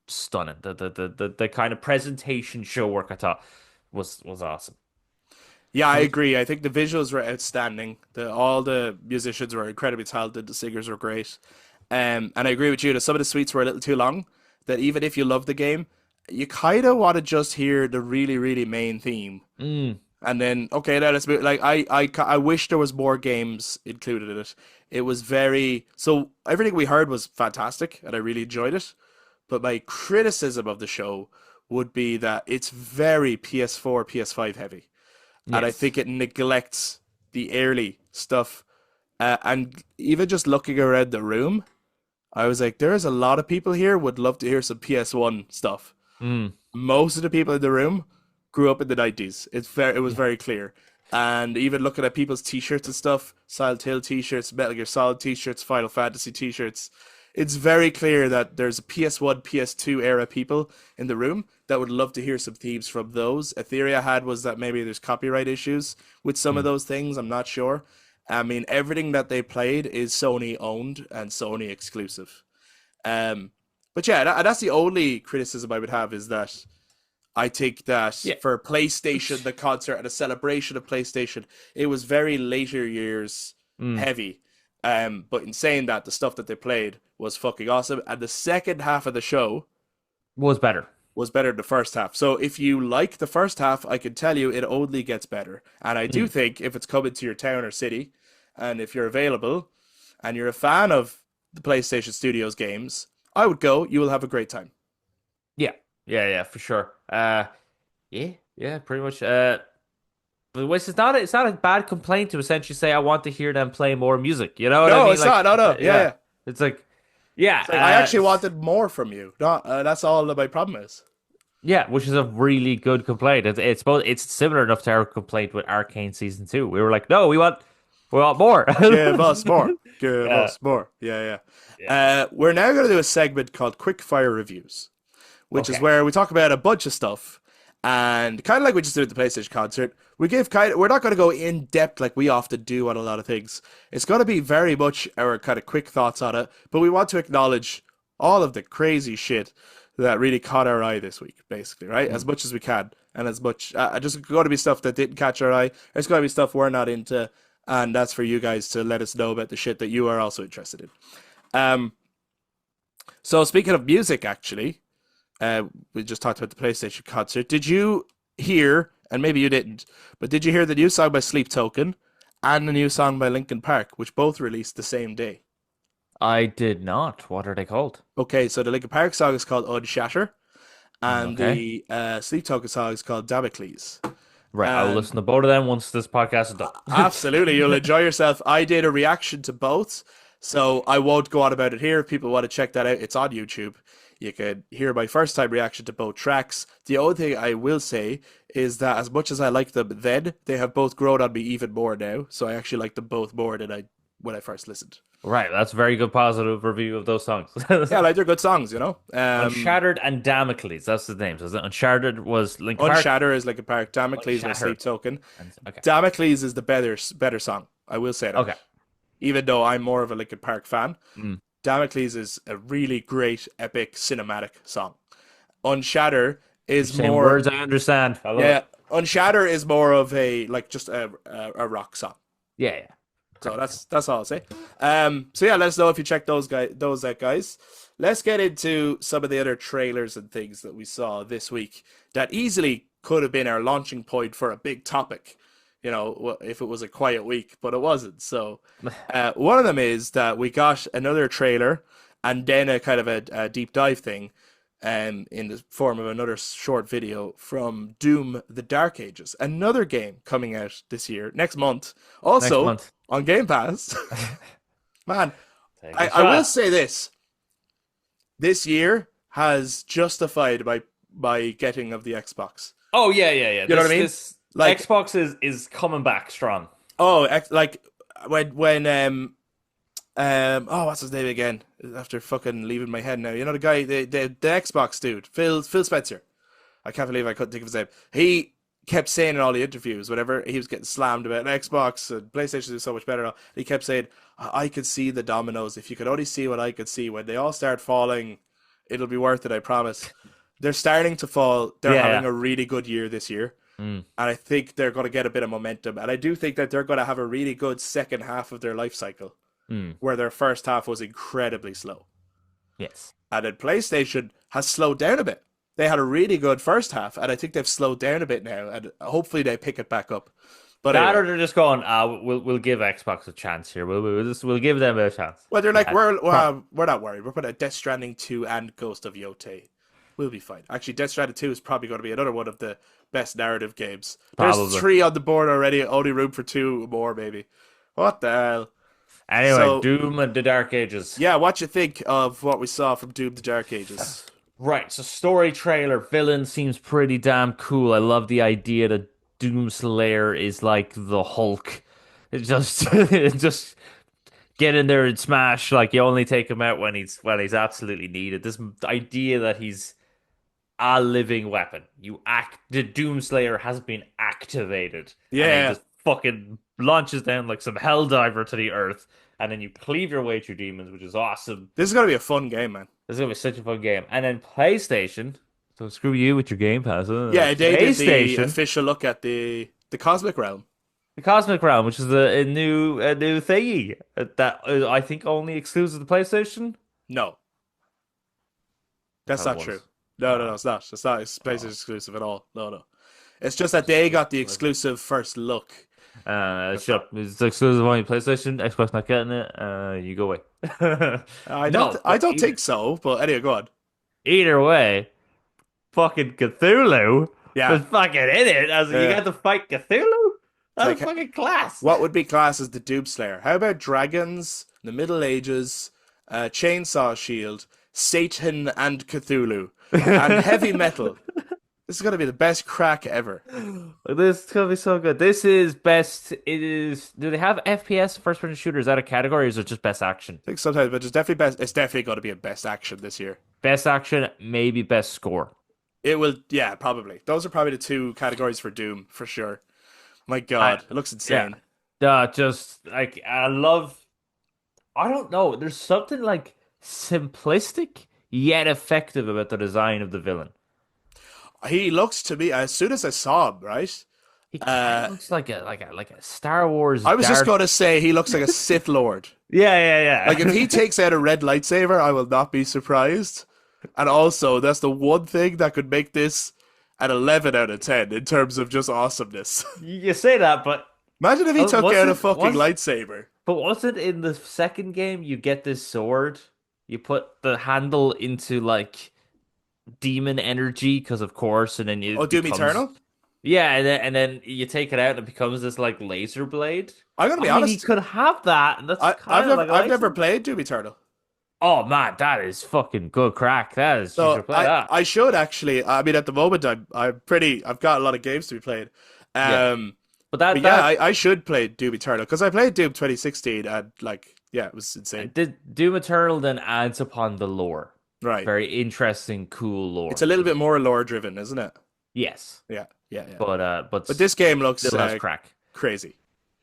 [SPEAKER 2] stunning. The kind of presentation show work I thought was awesome.
[SPEAKER 1] Yeah, I
[SPEAKER 2] Some
[SPEAKER 1] agree. I think the visuals were outstanding. All the musicians were incredibly talented. The singers were great. And I agree with you that some of the suites were a little too long. That even if you love the game, you kind of want to just hear the really, really main theme.
[SPEAKER 2] mm,
[SPEAKER 1] And then, okay, now let's move. Like, I wish there was more games included in it. It was very, so everything we heard was fantastic, and I really enjoyed it. But my criticism of the show would be that it's very PS4, PS5 heavy, and I
[SPEAKER 2] yes.
[SPEAKER 1] think it neglects the early stuff. And even just looking around the room, I was like, there's a lot of people here would love to hear some PS1 stuff.
[SPEAKER 2] Mm,
[SPEAKER 1] Most of the people in the room grew up in the 90s. It was
[SPEAKER 2] yeah.
[SPEAKER 1] very clear. And even looking at people's t-shirts and stuff, Silent Hill t-shirts, Metal Gear Solid t-shirts, Final Fantasy t-shirts, it's very clear that there's a PS1, PS2 era people in the room that would love to hear some themes from those. A theory I had was that maybe there's copyright issues with some of
[SPEAKER 2] Mm,
[SPEAKER 1] those things. I'm not sure. I mean, everything that they played is Sony owned and Sony exclusive. Um, but yeah, that's the only criticism I would have is that I think that
[SPEAKER 2] yeah.
[SPEAKER 1] for PlayStation, the concert and a celebration of PlayStation, it was very later years
[SPEAKER 2] Mm,
[SPEAKER 1] heavy. But in saying that, the stuff that they played was fucking awesome, and the second half of the show
[SPEAKER 2] was better.
[SPEAKER 1] was better than the first half. So if you like the first half, I can tell you it only gets better. And I do
[SPEAKER 2] Mm,
[SPEAKER 1] think if it's coming to your town or city, and if you're available, and you're a fan of the PlayStation Studios games, I would go. You will have a great time.
[SPEAKER 2] yeah. Yeah, for sure. Yeah, pretty much. But which is not it's not a bad complaint to essentially say I want to hear them play more music. You know what I
[SPEAKER 1] No,
[SPEAKER 2] mean?
[SPEAKER 1] it's not. No, no. Yeah,
[SPEAKER 2] Yeah,
[SPEAKER 1] yeah.
[SPEAKER 2] it's like, yeah,
[SPEAKER 1] It's like I actually wanted more from you. Not that's all that my problem is.
[SPEAKER 2] yeah, which is a really good complaint. It's similar enough to our complaint with Arcane season 2. We were like, no, we want more.
[SPEAKER 1] Give us more. Give
[SPEAKER 2] Yeah,
[SPEAKER 1] us more. Yeah,
[SPEAKER 2] yeah.
[SPEAKER 1] yeah. We're now going to do a segment called Quickfire Reviews, which is
[SPEAKER 2] Okay.
[SPEAKER 1] where we talk about a bunch of stuff. And kind of like we just did at the PlayStation concert, we're not going to go in depth like we often do on a lot of things. It's going to be very much our kind of quick thoughts on it, but we want to acknowledge all of the crazy shit that really caught our eye this week, basically, right? As
[SPEAKER 2] Mm.
[SPEAKER 1] much as we can, and as much just going to be stuff that didn't catch our eye. There's going to be stuff we're not into, and that's for you guys to let us know about the shit that you are also interested in. Um, so speaking of music, actually, we just talked about the PlayStation concert. Did you hear, and maybe you didn't, but did you hear the new song by Sleep Token and the new song by Linkin Park, which both released the same day?
[SPEAKER 2] I did not. What are they called?
[SPEAKER 1] Okay, so the Linkin Park song is called Unshatter, and
[SPEAKER 2] Okay.
[SPEAKER 1] the Sleep Token song is called Damocles.
[SPEAKER 2] Right, I will
[SPEAKER 1] And
[SPEAKER 2] listen to both of them once this podcast is done.
[SPEAKER 1] absolutely, you'll enjoy yourself. I did a reaction to both, so I won't go on about it here. If people want to check that out, it's on YouTube. You can hear my first time reaction to both tracks. The only thing I will say is that as much as I liked them then, they have both grown on me even more now. So I actually like them both more than I when I first listened.
[SPEAKER 2] Right, that's a very good positive review of those songs.
[SPEAKER 1] Yeah, like they're good songs, you know.
[SPEAKER 2] Unshattered and Damocles, that's the names, isn't it? Unshattered was Linkin Park.
[SPEAKER 1] Unshatter is like a park. Damocles by Sleep
[SPEAKER 2] Unshattered.
[SPEAKER 1] Token.
[SPEAKER 2] Okay.
[SPEAKER 1] Damocles is the better song. I will say that.
[SPEAKER 2] Okay.
[SPEAKER 1] Even though I'm more of a Linkin Park fan,
[SPEAKER 2] Mm.
[SPEAKER 1] Damocles is a really great, epic, cinematic song. Unshatter
[SPEAKER 2] You're
[SPEAKER 1] is
[SPEAKER 2] saying
[SPEAKER 1] more,
[SPEAKER 2] words I understand. I love
[SPEAKER 1] yeah,
[SPEAKER 2] it.
[SPEAKER 1] Unshatter is more of a like just a rock song.
[SPEAKER 2] Yeah, yeah.
[SPEAKER 1] So
[SPEAKER 2] Correct.
[SPEAKER 1] that's all I'll say. So yeah, let us know if you check those out, guys. Let's get into some of the other trailers and things that we saw this week that easily could have been our launching point for a big topic. You know, if it was a quiet week, but it wasn't. So, one of them is that we got another trailer and then a kind of a deep dive thing, in the form of another short video from Doom: The Dark Ages, another game coming out this year, next month,
[SPEAKER 2] Next
[SPEAKER 1] also
[SPEAKER 2] month.
[SPEAKER 1] on Game Pass. Man,
[SPEAKER 2] Take a
[SPEAKER 1] I will
[SPEAKER 2] shot.
[SPEAKER 1] say this year has justified my getting of the Xbox.
[SPEAKER 2] Oh yeah, yeah, yeah.
[SPEAKER 1] You know what I mean?
[SPEAKER 2] This
[SPEAKER 1] Like,
[SPEAKER 2] Xbox is coming back strong.
[SPEAKER 1] oh, like when oh, what's his name again? After fucking leaving my head now. You know the guy, the Xbox dude, Phil Spencer. I can't believe I couldn't think of his name. He kept saying in all the interviews, whenever he was getting slammed about Xbox and PlayStation is so much better, he kept saying, I could see the dominoes. If you could only see what I could see, when they all start falling, it'll be worth it, I promise. They're starting to fall. They're
[SPEAKER 2] Yeah,
[SPEAKER 1] having
[SPEAKER 2] yeah.
[SPEAKER 1] a really good year this year.
[SPEAKER 2] Mm.
[SPEAKER 1] And I think they're going to get a bit of momentum. And I do think that they're going to have a really good second half of their life cycle,
[SPEAKER 2] Mm.
[SPEAKER 1] where their first half was incredibly slow.
[SPEAKER 2] Yes.
[SPEAKER 1] And then PlayStation has slowed down a bit. They had a really good first half, and I think they've slowed down a bit now, and hopefully they pick it back up. But
[SPEAKER 2] That
[SPEAKER 1] anyway,
[SPEAKER 2] or they're just going, we'll give Xbox a chance here. We'll give them a chance.
[SPEAKER 1] well, they're like,
[SPEAKER 2] Uh, pro-
[SPEAKER 1] we're not worried. We're putting out Death Stranding 2 and Ghost of Yotei. We'll be fine. Actually, Death Stranding 2 is probably going to be another one of the best narrative games. There's
[SPEAKER 2] Probably.
[SPEAKER 1] three on the board already, only room for two more, maybe. What the hell?
[SPEAKER 2] Anyway,
[SPEAKER 1] So,
[SPEAKER 2] Doom and the Dark Ages.
[SPEAKER 1] yeah, what you think of what we saw from Doom: The Dark Ages?
[SPEAKER 2] Right, so story trailer, villain seems pretty damn cool. I love the idea that Doomslayer is like the Hulk. It just it just get in there and smash. Like you only take him out when he's absolutely needed. This idea that he's a living weapon. The Doomslayer has been activated, and then he
[SPEAKER 1] Yeah,
[SPEAKER 2] just fucking launches down like some helldiver to the earth, and then you cleave your way through demons, which is awesome.
[SPEAKER 1] this is going to be a fun game, man.
[SPEAKER 2] This is gonna be such a fun game. And then PlayStation. So screw you with your Game Pass.
[SPEAKER 1] Yeah, they did the
[SPEAKER 2] PlayStation,
[SPEAKER 1] official look at the Cosmic Realm.
[SPEAKER 2] the Cosmic Realm, which is a new thingy that is, I think only exclusive to PlayStation.
[SPEAKER 1] No,
[SPEAKER 2] I
[SPEAKER 1] that's
[SPEAKER 2] thought it
[SPEAKER 1] not true.
[SPEAKER 2] was.
[SPEAKER 1] No,
[SPEAKER 2] Oh,
[SPEAKER 1] it's not. It's not. It's PlayStation
[SPEAKER 2] oh,
[SPEAKER 1] exclusive at all. No. It's just that they got the
[SPEAKER 2] oh.
[SPEAKER 1] exclusive first look.
[SPEAKER 2] Shut up. It's exclusive on your PlayStation. Xbox not getting it. You go away. No,
[SPEAKER 1] I
[SPEAKER 2] but
[SPEAKER 1] don't think so. But anyway, go on.
[SPEAKER 2] either way, fucking Cthulhu
[SPEAKER 1] Yeah,
[SPEAKER 2] was fucking in it. As you
[SPEAKER 1] yeah.
[SPEAKER 2] got to fight Cthulhu.
[SPEAKER 1] It's
[SPEAKER 2] That was
[SPEAKER 1] like,
[SPEAKER 2] fucking class.
[SPEAKER 1] what would be classed as the Doom Slayer? How about dragons, the Middle Ages, chainsaw shield, Satan and Cthulhu, and heavy metal? This is gonna be the best crack ever.
[SPEAKER 2] This is gonna be so good. This is best. It is. Do they have FPS first person shooters out of category, or is it just best action?
[SPEAKER 1] I think sometimes, but it's definitely best. It's definitely going to be a best action this year.
[SPEAKER 2] Best action, maybe best score.
[SPEAKER 1] It will, yeah, probably. Those are probably the two categories for Doom for sure. My
[SPEAKER 2] I
[SPEAKER 1] God, it looks
[SPEAKER 2] yeah.
[SPEAKER 1] insane.
[SPEAKER 2] Just like I love. I don't know. There's something like simplistic yet effective about the design of the villain.
[SPEAKER 1] He looks to me, as soon as I saw him, right?
[SPEAKER 2] He kind of
[SPEAKER 1] Uh,
[SPEAKER 2] looks like a Star Wars
[SPEAKER 1] I was just
[SPEAKER 2] Darth.
[SPEAKER 1] going to say he looks like a Sith Lord.
[SPEAKER 2] Yeah,
[SPEAKER 1] Like if he
[SPEAKER 2] yeah,
[SPEAKER 1] takes out a red lightsaber, I will not be surprised. And also, that's the one thing that could make this an 11 out of 10 in terms of just awesomeness.
[SPEAKER 2] You say that, but
[SPEAKER 1] Imagine if he took out a
[SPEAKER 2] wasn't
[SPEAKER 1] fucking
[SPEAKER 2] was
[SPEAKER 1] lightsaber.
[SPEAKER 2] But wasn't in the second game you get this sword? You put the handle into like demon energy because of course, and then
[SPEAKER 1] Oh,
[SPEAKER 2] it
[SPEAKER 1] Doom
[SPEAKER 2] becomes
[SPEAKER 1] Eternal?
[SPEAKER 2] yeah, and then you take it out and it becomes this like laser blade.
[SPEAKER 1] I'm gonna be
[SPEAKER 2] I mean, he
[SPEAKER 1] honest.
[SPEAKER 2] could have that, and that's kind of like a
[SPEAKER 1] I've never
[SPEAKER 2] lightsaber.
[SPEAKER 1] played Doom Eternal.
[SPEAKER 2] Oh man, that is fucking good crack. That is you
[SPEAKER 1] So
[SPEAKER 2] should play that.
[SPEAKER 1] I should actually. I mean, at the moment, I've got a lot of games to be played.
[SPEAKER 2] Yeah,
[SPEAKER 1] Um,
[SPEAKER 2] but
[SPEAKER 1] but yeah, I should play Doom Eternal because I played Doom 2016 and like, yeah, it was insane.
[SPEAKER 2] did Doom Eternal then adds upon the lore.
[SPEAKER 1] Right.
[SPEAKER 2] Very interesting, cool
[SPEAKER 1] It's
[SPEAKER 2] lore.
[SPEAKER 1] a little bit more lore driven, isn't it?
[SPEAKER 2] Yes,
[SPEAKER 1] Yeah.
[SPEAKER 2] but
[SPEAKER 1] But this game looks
[SPEAKER 2] still has crack.
[SPEAKER 1] crazy.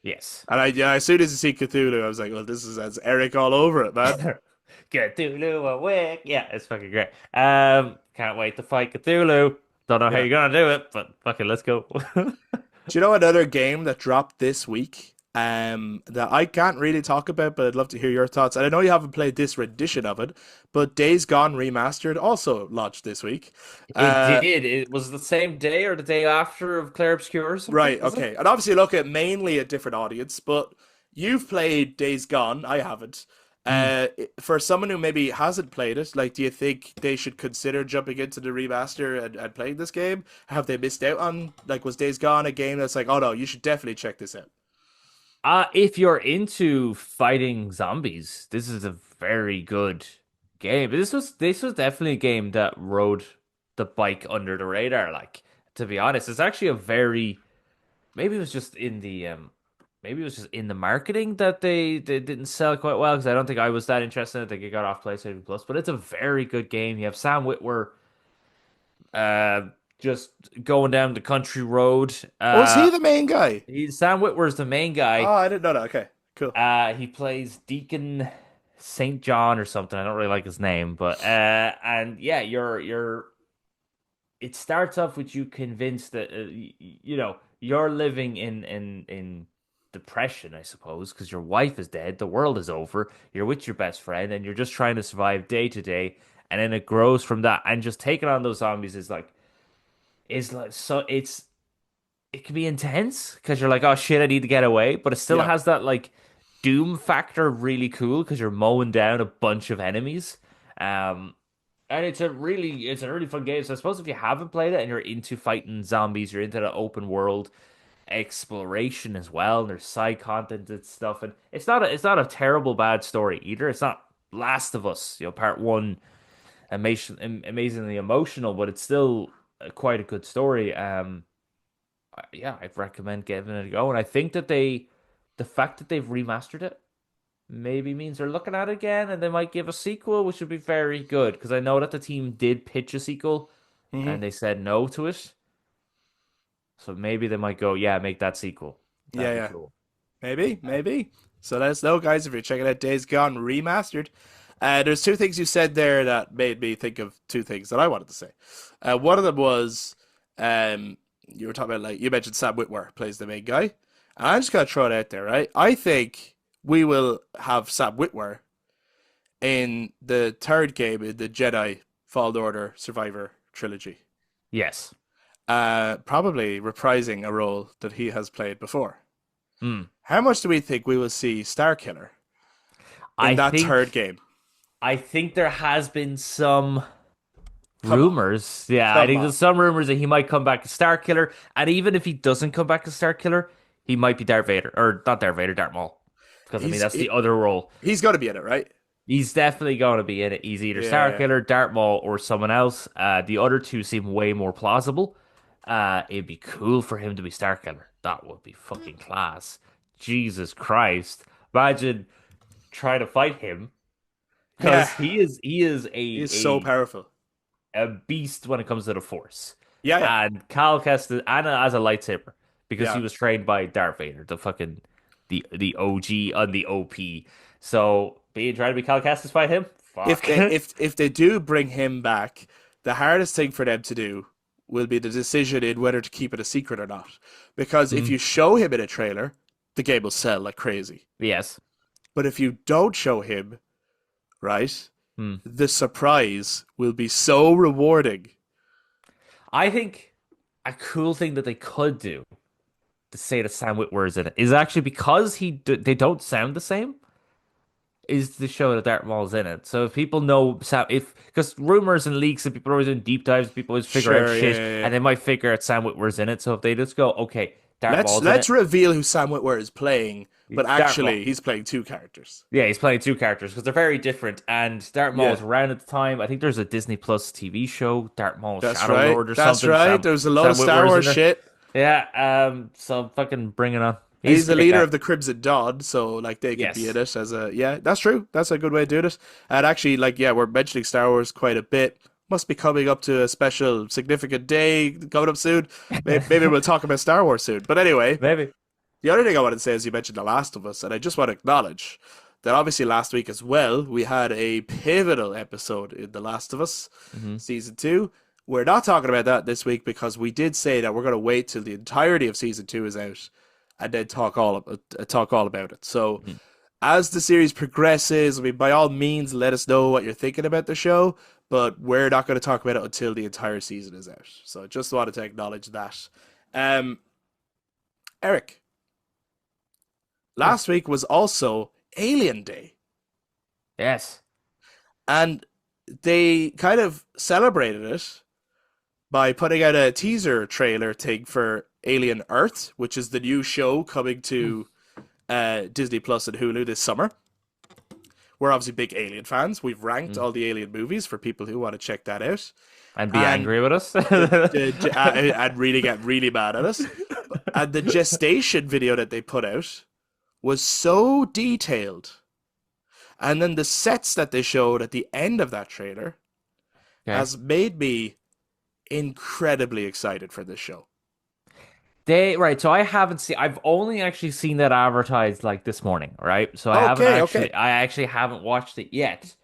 [SPEAKER 2] Yes.
[SPEAKER 1] And yeah, as soon as you see Cthulhu, I was like, well, this is as Eric all over it, man.
[SPEAKER 2] Cthulhu awake. Yeah, it's fucking great. Can't wait to fight Cthulhu. Don't know how
[SPEAKER 1] Yeah.
[SPEAKER 2] you're gonna do it, but fucking let's go.
[SPEAKER 1] Do you know another game that dropped this week? That I can't really talk about, but I'd love to hear your thoughts. And I know you haven't played this rendition of it, but Days Gone Remastered also launched this week.
[SPEAKER 2] It
[SPEAKER 1] Uh,
[SPEAKER 2] did. It was the same day or the day after of Clair Obscur or something,
[SPEAKER 1] right,
[SPEAKER 2] was it?
[SPEAKER 1] okay. And obviously look at mainly a different audience, but you've played Days Gone, I haven't.
[SPEAKER 2] Mm.
[SPEAKER 1] For someone who maybe hasn't played it, like, do you think they should consider jumping into the remaster and playing this game? Have they missed out on, like, was Days Gone a game that's like, oh no, you should definitely check this out?
[SPEAKER 2] If you're into fighting zombies, this is a very good game. This was definitely a game that rode the bike under the radar. Like, to be honest, it's actually a very maybe it was just in the maybe it was just in the marketing that they didn't sell quite well because I don't think I was that interested in it. I think it got off PlayStation Plus, but it's a very good game. You have Sam Witwer uh just going down the country road.
[SPEAKER 1] Oh, is he the main guy?
[SPEAKER 2] Sam Witwer's the main
[SPEAKER 1] Oh,
[SPEAKER 2] guy.
[SPEAKER 1] I didn't know that. Okay, cool.
[SPEAKER 2] He plays Deacon Saint John or something. I don't really like his name, but and yeah, you're. It starts off with you convinced that you're living in depression, I suppose, because your wife is dead, the world is over. You're with your best friend, and you're just trying to survive day to day. And then it grows from that, and just taking on those zombies is like so it can be intense because you're like, oh shit, I need to get away, but it still
[SPEAKER 1] Yeah.
[SPEAKER 2] has that like doom factor really cool because you're mowing down a bunch of enemies. Um, and it's a really fun game. So I suppose if you haven't played it and you're into fighting zombies, you're into the open world exploration as well, and there's side content and stuff, and it's not a terrible bad story either. It's not Last of Us, part one, amazingly emotional, but it's still quite a good story. Yeah, I'd recommend giving it a go. And I think that the fact that they've remastered it maybe means they're looking at it again and they might give a sequel, which would be very good. Because I know that the team did pitch a sequel
[SPEAKER 1] Hmm.
[SPEAKER 2] and they said no to it. So maybe they might go, yeah, make that sequel.
[SPEAKER 1] Yeah,
[SPEAKER 2] That'd be
[SPEAKER 1] yeah.
[SPEAKER 2] cool.
[SPEAKER 1] Maybe, maybe. So let us know, guys, if you're checking out Days Gone Remastered. There's two things you said there that made me think of two things that I wanted to say. One of them was, you were talking about, like, you mentioned Sam Witwer plays the main guy. And I'm just gonna throw it out there, right? I think we will have Sam Witwer in the third game in the Jedi Fallen Order Survivor trilogy.
[SPEAKER 2] Yes.
[SPEAKER 1] Probably reprising a role that he has played before.
[SPEAKER 2] Hmm.
[SPEAKER 1] How much do we think we will see Starkiller in
[SPEAKER 2] I
[SPEAKER 1] that third
[SPEAKER 2] think
[SPEAKER 1] game?
[SPEAKER 2] I think there has been some
[SPEAKER 1] Come on.
[SPEAKER 2] rumors. Yeah, I
[SPEAKER 1] Come
[SPEAKER 2] think
[SPEAKER 1] on.
[SPEAKER 2] there's some rumors that he might come back as Star Killer, and even if he doesn't come back as Star Killer, he might be Darth Vader, or not Darth Vader, Darth Maul, because I mean
[SPEAKER 1] He's
[SPEAKER 2] that's the
[SPEAKER 1] he,
[SPEAKER 2] other role.
[SPEAKER 1] he's got to be in it, right?
[SPEAKER 2] He's definitely going to be in it. He's either
[SPEAKER 1] Yeah,
[SPEAKER 2] Star
[SPEAKER 1] yeah.
[SPEAKER 2] Killer, Darth Maul, or someone else. The other two seem way more plausible. It'd be cool for him to be Star Killer. That would be fucking class. Jesus Christ! Imagine trying to fight him
[SPEAKER 1] Yeah.
[SPEAKER 2] because he is
[SPEAKER 1] He is so powerful.
[SPEAKER 2] a beast when it comes to the Force.
[SPEAKER 1] Yeah, yeah.
[SPEAKER 2] And Cal Kestis and as a lightsaber because he
[SPEAKER 1] Yeah.
[SPEAKER 2] was trained by Darth Vader, the OG on the OP. So being trying to be Cal Kestis fight him,
[SPEAKER 1] If
[SPEAKER 2] fuck.
[SPEAKER 1] they if they do bring him back, the hardest thing for them to do will be the decision in whether to keep it a secret or not. Because if
[SPEAKER 2] Mm,
[SPEAKER 1] you show him in a trailer, the game will sell like crazy.
[SPEAKER 2] yes.
[SPEAKER 1] But if you don't show him, right,
[SPEAKER 2] Mm.
[SPEAKER 1] the surprise will be so rewarding.
[SPEAKER 2] I think a cool thing that they could do to say that Sam Witwer is in it is actually because they don't sound the same. Is the show that Darth Maul's in it. So if people know Sam, if because rumors and leaks and people are always doing deep dives, people always figure out
[SPEAKER 1] Sure, yeah,
[SPEAKER 2] shit,
[SPEAKER 1] yeah, yeah.
[SPEAKER 2] and they might figure out Sam Witwer's in it. So if they just go, okay, Darth
[SPEAKER 1] Let's
[SPEAKER 2] Maul's in
[SPEAKER 1] let's
[SPEAKER 2] it,
[SPEAKER 1] reveal who Sam Witwer is playing, but
[SPEAKER 2] Darth
[SPEAKER 1] actually
[SPEAKER 2] Maul.
[SPEAKER 1] he's playing two characters.
[SPEAKER 2] Yeah, he's playing two characters because they're very different. And Darth Maul
[SPEAKER 1] Yeah,
[SPEAKER 2] was around at the time. I think there's a Disney Plus TV show, Darth Maul
[SPEAKER 1] that's
[SPEAKER 2] Shadow
[SPEAKER 1] right.
[SPEAKER 2] Lord or
[SPEAKER 1] That's
[SPEAKER 2] something.
[SPEAKER 1] right.
[SPEAKER 2] Sam
[SPEAKER 1] There's a lot
[SPEAKER 2] Sam
[SPEAKER 1] of Star
[SPEAKER 2] Witwer's in
[SPEAKER 1] Wars
[SPEAKER 2] there.
[SPEAKER 1] shit.
[SPEAKER 2] Yeah. So fucking bring it on.
[SPEAKER 1] And
[SPEAKER 2] He's
[SPEAKER 1] he's the
[SPEAKER 2] great.
[SPEAKER 1] leader of the Crimson Dawn, so like they could be in
[SPEAKER 2] Yes.
[SPEAKER 1] it as a yeah, that's true. That's a good way to do it. And actually, like yeah, we're mentioning Star Wars quite a bit. Must be coming up to a special significant day coming up soon. Maybe we'll talk about Star Wars soon. But anyway,
[SPEAKER 2] Maybe.
[SPEAKER 1] the other thing I wanted to say is you mentioned The Last of Us, and I just want to acknowledge that obviously last week as well we had a pivotal episode in The Last of Us
[SPEAKER 2] Hmm.
[SPEAKER 1] season 2. We're not talking about that this week because we did say that we're going to wait till the entirety of season two is out and then talk all about it. So
[SPEAKER 2] Mhm.
[SPEAKER 1] as the series progresses, I mean, by all means, let us know what you're thinking about the show, but we're not going to talk about it until the entire season is out. So just wanted to acknowledge that. Um, Eric,
[SPEAKER 2] Sure.
[SPEAKER 1] last week was also Alien Day,
[SPEAKER 2] Yes.
[SPEAKER 1] and they kind of celebrated it by putting out a teaser trailer thing for Alien Earth, which is the new show coming
[SPEAKER 2] Mm.
[SPEAKER 1] to Disney Plus and Hulu this summer. We're obviously big Alien fans. We've ranked
[SPEAKER 2] Mm.
[SPEAKER 1] all the Alien movies for people who want to check that out,
[SPEAKER 2] And be
[SPEAKER 1] and
[SPEAKER 2] angry with us.
[SPEAKER 1] and really get really mad at us. And the gestation video that they put out was so detailed, and then the sets that they showed at the end of that trailer
[SPEAKER 2] Okay.
[SPEAKER 1] has made me incredibly excited for this show.
[SPEAKER 2] So I haven't seen. I've only actually seen that advertised like this morning, right? So
[SPEAKER 1] Okay, okay.
[SPEAKER 2] I actually haven't watched it yet.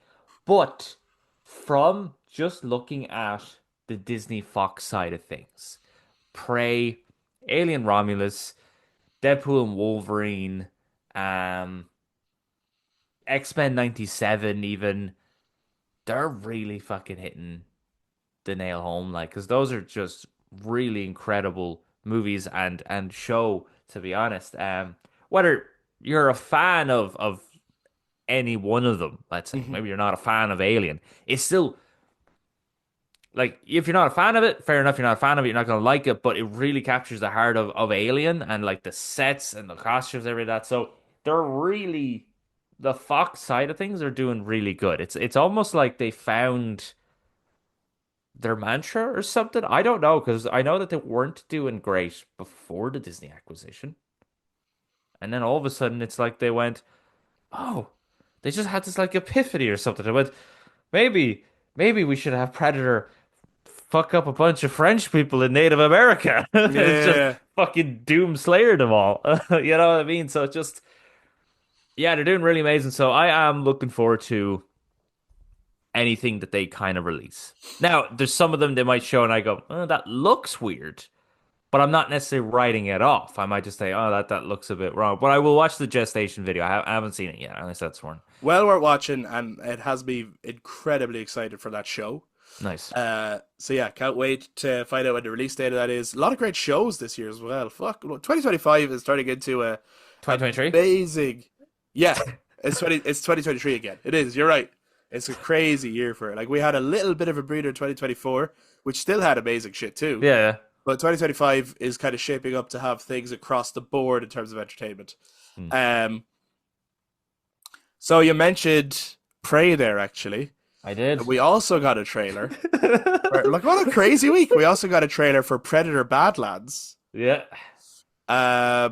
[SPEAKER 2] But from just looking at the Disney Fox side of things, Prey, Alien Romulus, Deadpool and Wolverine, um, X-Men 97, even they're really fucking hitting the nail home, like, because those are just really incredible movies and show, to be honest. Whether you're a fan of any one of them, let's say,
[SPEAKER 1] Mhm.
[SPEAKER 2] maybe you're not a fan of Alien, it's still like, if you're not a fan of it, fair enough, you're not a fan of it, you're not gonna like it, but it really captures the heart of Alien and like the sets and the costumes, every that. So they're really the Fox side of things are doing really good. It's almost like they found their mantra or something. I don't know, because I know that they weren't doing great before the Disney acquisition. And then all of a sudden it's like they went, oh, they just had this like epiphany or something. They went, maybe, maybe we should have Predator fuck up a bunch of French people in Native America. It's just
[SPEAKER 1] Yeah.
[SPEAKER 2] fucking doom slayer them all. You know what I mean? So it's just, yeah, they're doing really amazing. So I am looking forward to anything that they kind of release. Now, there's some of them they might show and I go, oh, that looks weird. But I'm not necessarily writing it off. I might just say, oh, that looks a bit wrong. But I will watch the gestation video. I haven't seen it yet, unless that's one.
[SPEAKER 1] Well worth watching, and it has me incredibly excited for that show.
[SPEAKER 2] Nice.
[SPEAKER 1] So yeah, can't wait to find out when the release date of that is. A lot of great shows this year as well. Fuck, 2025 is turning into a
[SPEAKER 2] 2023?
[SPEAKER 1] amazing. Yeah, it's 2023 again. It is. You're right. It's a crazy year for it. Like we had a little bit of a breather in 2024, which still had amazing shit too.
[SPEAKER 2] Yeah.
[SPEAKER 1] But 2025 is kind of shaping up to have things across the board in terms of entertainment.
[SPEAKER 2] Hmm.
[SPEAKER 1] Um, so you mentioned Prey there actually.
[SPEAKER 2] I did.
[SPEAKER 1] We also got a trailer. Look, what a crazy week! We also got a trailer for Predator Badlands,
[SPEAKER 2] Yeah.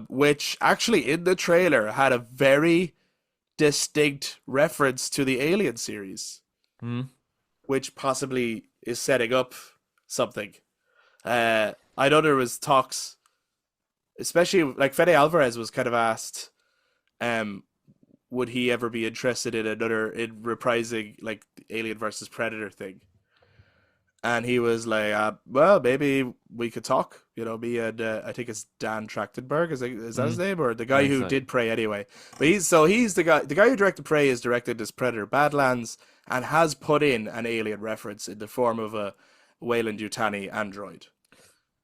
[SPEAKER 1] which actually in the trailer had a very distinct reference to the Alien series,
[SPEAKER 2] Hmm.
[SPEAKER 1] which possibly is setting up something. I know there was talks, especially like Fede Alvarez was kind of asked, um, would he ever be interested in reprising like the Alien versus Predator thing? And he was like, well, maybe we could talk. You know, me and I think it's Dan Trachtenberg. Is that
[SPEAKER 2] Hmm.
[SPEAKER 1] his name, or the
[SPEAKER 2] I
[SPEAKER 1] guy
[SPEAKER 2] think
[SPEAKER 1] who
[SPEAKER 2] so.
[SPEAKER 1] did Prey anyway? But he's the guy. The guy who directed Prey is directed this Predator Badlands and has put in an alien reference in the form of a Wayland Yutani android.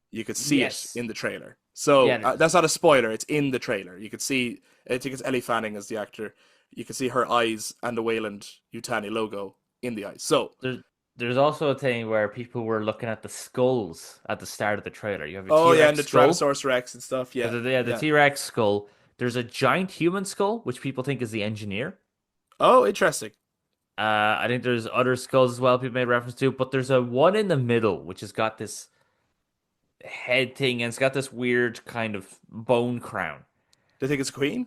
[SPEAKER 1] You could see it
[SPEAKER 2] Yes.
[SPEAKER 1] in the trailer. So
[SPEAKER 2] Yeah.
[SPEAKER 1] that's not a spoiler. It's in the trailer. You could see. I think it's Ellie Fanning as the actor. You can see her eyes and the Wayland Yutani logo in the eyes. So,
[SPEAKER 2] There's there's also a thing where people were looking at the skulls at the start of the trailer. You have a
[SPEAKER 1] oh yeah, and
[SPEAKER 2] T-Rex
[SPEAKER 1] the
[SPEAKER 2] skull.
[SPEAKER 1] Tyrannosaurus Rex and stuff. Yeah,
[SPEAKER 2] The
[SPEAKER 1] yeah.
[SPEAKER 2] T-Rex skull. There's a giant human skull, which people think is the engineer.
[SPEAKER 1] Oh, interesting.
[SPEAKER 2] I think there's other skulls as well people made reference to, but there's a one in the middle which has got this head thing and it's got this weird kind of bone crown.
[SPEAKER 1] Do you think it's Queen?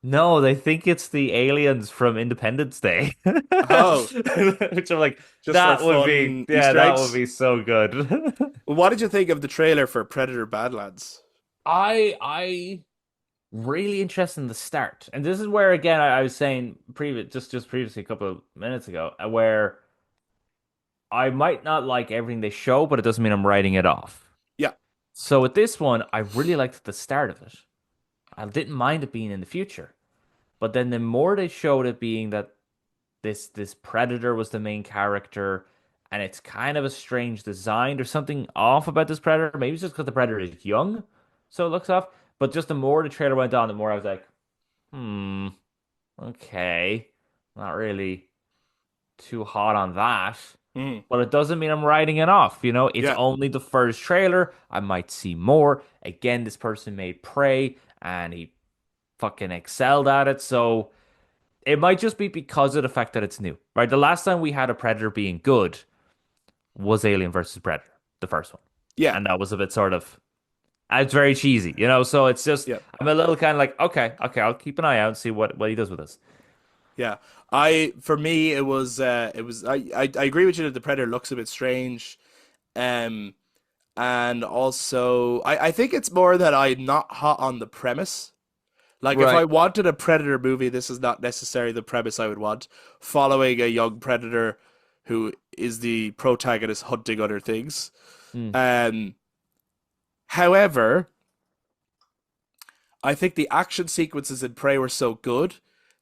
[SPEAKER 2] No, they think it's the aliens from Independence Day.
[SPEAKER 1] Oh,
[SPEAKER 2] Which I'm like,
[SPEAKER 1] just for fun Easter
[SPEAKER 2] that would
[SPEAKER 1] eggs.
[SPEAKER 2] be so good.
[SPEAKER 1] What did you think of the trailer for Predator Badlands?
[SPEAKER 2] I really interested in the start. And this is where again I was saying previously a couple of minutes ago, where I might not like everything they show, but it doesn't mean I'm writing it off.
[SPEAKER 1] Yeah,
[SPEAKER 2] So with this one, I really liked the start of it. I didn't mind it being in the future. But then the more they showed it being that this predator was the main character, and it's kind of a strange design. There's something off about this predator. Maybe it's just because the predator is young, so it looks off. But just the more the trailer went on, the more I was like, hmm, okay, not really too hot on that.
[SPEAKER 1] mm,
[SPEAKER 2] But it doesn't mean I'm writing it off. It's
[SPEAKER 1] yeah,
[SPEAKER 2] only the first trailer. I might see more. Again, this person made Prey, and he fucking excelled at it. So it might just be because of the fact that it's new, right? The last time we had a Predator being good was Alien versus Predator, the first one.
[SPEAKER 1] yeah,
[SPEAKER 2] And that was a bit sort of, it's very cheesy. So it's just,
[SPEAKER 1] yeah.
[SPEAKER 2] I'm a little kind of like, okay, I'll keep an eye out and see what he does with this.
[SPEAKER 1] Yeah, for me, I agree with you that the Predator looks a bit strange, um, and also I think it's more that I'm not hot on the premise. Like, if I
[SPEAKER 2] Right.
[SPEAKER 1] wanted a Predator movie, this is not necessarily the premise I would want. Following a young Predator who is the protagonist hunting other things.
[SPEAKER 2] Hmm.
[SPEAKER 1] Um, however, I think the action sequences in Prey were so good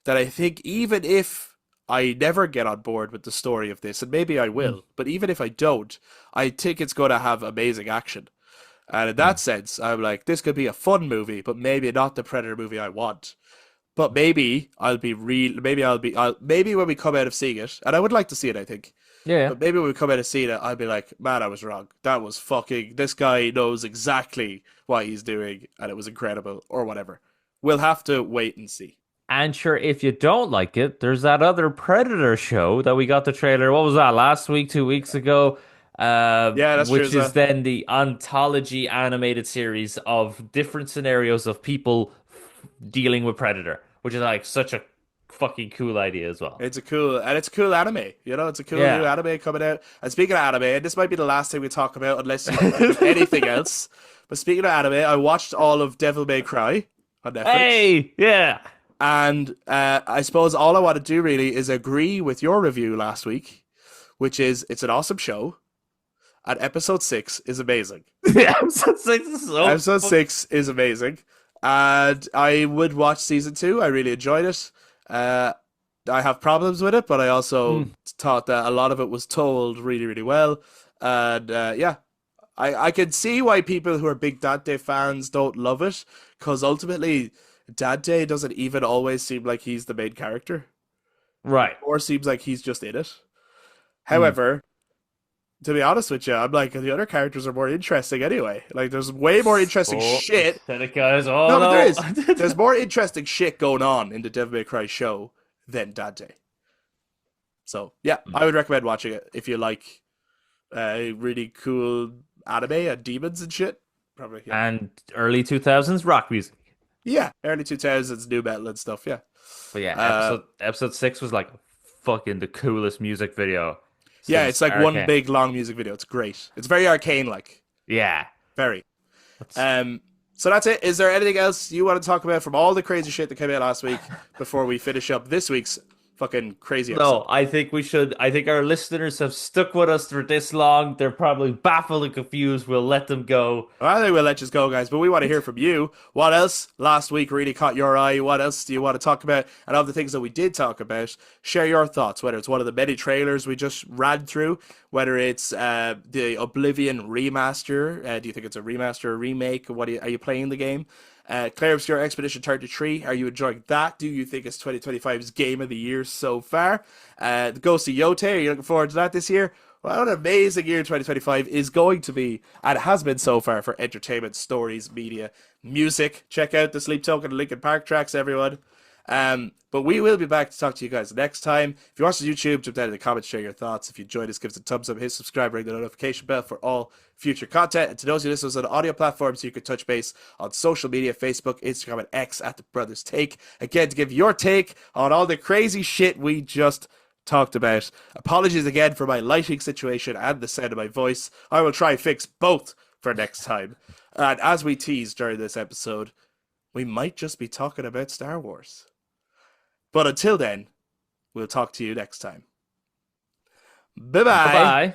[SPEAKER 1] that I think even if I never get on board with the story of this, and maybe I
[SPEAKER 2] Hmm.
[SPEAKER 1] will, but even if I don't, I think it's going to have amazing action. And in
[SPEAKER 2] Hmm.
[SPEAKER 1] that sense, I'm like, this could be a fun movie, but maybe not the Predator movie I want. But maybe I'll be real. Maybe when we come out of seeing it, and I would like to see it, I think.
[SPEAKER 2] Yeah, yeah.
[SPEAKER 1] But maybe when we come out of seeing it, I'll be like, man, I was wrong. That was fucking. This guy knows exactly what he's doing, and it was incredible, or whatever. We'll have to wait and see.
[SPEAKER 2] And sure, if you don't like it, there's that other Predator show that we got the trailer. What was that, last week, 2 weeks ago?
[SPEAKER 1] Yeah, that's true
[SPEAKER 2] Which
[SPEAKER 1] as
[SPEAKER 2] is
[SPEAKER 1] well.
[SPEAKER 2] then the anthology animated series of different scenarios of people dealing with Predator, which is like such a fucking cool idea as well.
[SPEAKER 1] It's a cool anime. It's a cool new
[SPEAKER 2] Yeah.
[SPEAKER 1] anime coming out. And speaking of anime, and this might be the last thing we talk about unless you want to bring up anything else. But speaking of anime, I watched all of Devil May Cry on Netflix.
[SPEAKER 2] Hey, yeah.
[SPEAKER 1] And I suppose all I want to do really is agree with your review last week, which is it's an awesome show, and episode 6 is amazing.
[SPEAKER 2] Yeah, episode 6 is so
[SPEAKER 1] Episode
[SPEAKER 2] fucking
[SPEAKER 1] 6 is amazing, and I would watch season 2. I really enjoyed it. Uh, I have problems with it, but I also thought that a lot of it was told really, really well. And yeah, I can see why people who are big Dante fans don't love it, because ultimately Dante doesn't even always seem like he's the main character,
[SPEAKER 2] right.
[SPEAKER 1] or seems like he's just in it.
[SPEAKER 2] Hmm.
[SPEAKER 1] However, to be honest with you, I'm like, the other characters are more interesting anyway. Like, there's way more interesting
[SPEAKER 2] Oh,
[SPEAKER 1] shit.
[SPEAKER 2] Seneca is, oh
[SPEAKER 1] No, but there
[SPEAKER 2] no.
[SPEAKER 1] is. There's more interesting shit going on in the Devil May Cry show than Dante. So, yeah, I would recommend watching it if you like really cool anime and demons and shit. Probably, yeah.
[SPEAKER 2] And early 2000s rock music.
[SPEAKER 1] Yeah, early 2000s new metal and stuff, yeah.
[SPEAKER 2] But yeah,
[SPEAKER 1] Uh,
[SPEAKER 2] episode 6 was like fucking the coolest music video
[SPEAKER 1] yeah,
[SPEAKER 2] since
[SPEAKER 1] it's like one
[SPEAKER 2] Arcane.
[SPEAKER 1] big long music video. It's great. It's very arcane like.
[SPEAKER 2] Yeah.
[SPEAKER 1] Very.
[SPEAKER 2] That's
[SPEAKER 1] So that's it. Is there anything else you want to talk about from all the crazy shit that came out last week before we finish up this week's fucking crazy
[SPEAKER 2] No,
[SPEAKER 1] episode?
[SPEAKER 2] I think we should. I think our listeners have stuck with us for this long. They're probably baffled and confused. We'll let them go.
[SPEAKER 1] I think we'll let you go, guys, but we want to hear from you. What else last week really caught your eye? What else do you want to talk about? And of the things that we did talk about, share your thoughts, whether it's one of the many trailers we just ran through, whether it's the Oblivion remaster. Do you think it's a remaster or remake? Are you playing the game? Clair Obscur Expedition 33. Are you enjoying that? Do you think it's 2025's game of the year so far? The Ghost of Yotei. Are you looking forward to that this year? What an amazing year 2025 is going to be, and has been so far, for entertainment, stories, media, music. Check out the Sleep Token and Linkin Park tracks, everyone. But we will be back to talk to you guys next time. If you watch the YouTube, jump down in the comments, share your thoughts. If you enjoyed us, give us a thumbs up, hit subscribe, ring the notification bell for all future content. And to those of you listening on audio platforms, you can touch base on social media, Facebook, Instagram, and X at The Brothers Take. Again, to give your take on all the crazy shit we just talked about. Apologies again for my lighting situation and the sound of my voice. I will try and fix both for next time. And as we teased during this episode, we might just be talking about Star Wars. But until then, we'll talk to you next time. Bye bye.
[SPEAKER 2] Bye-bye.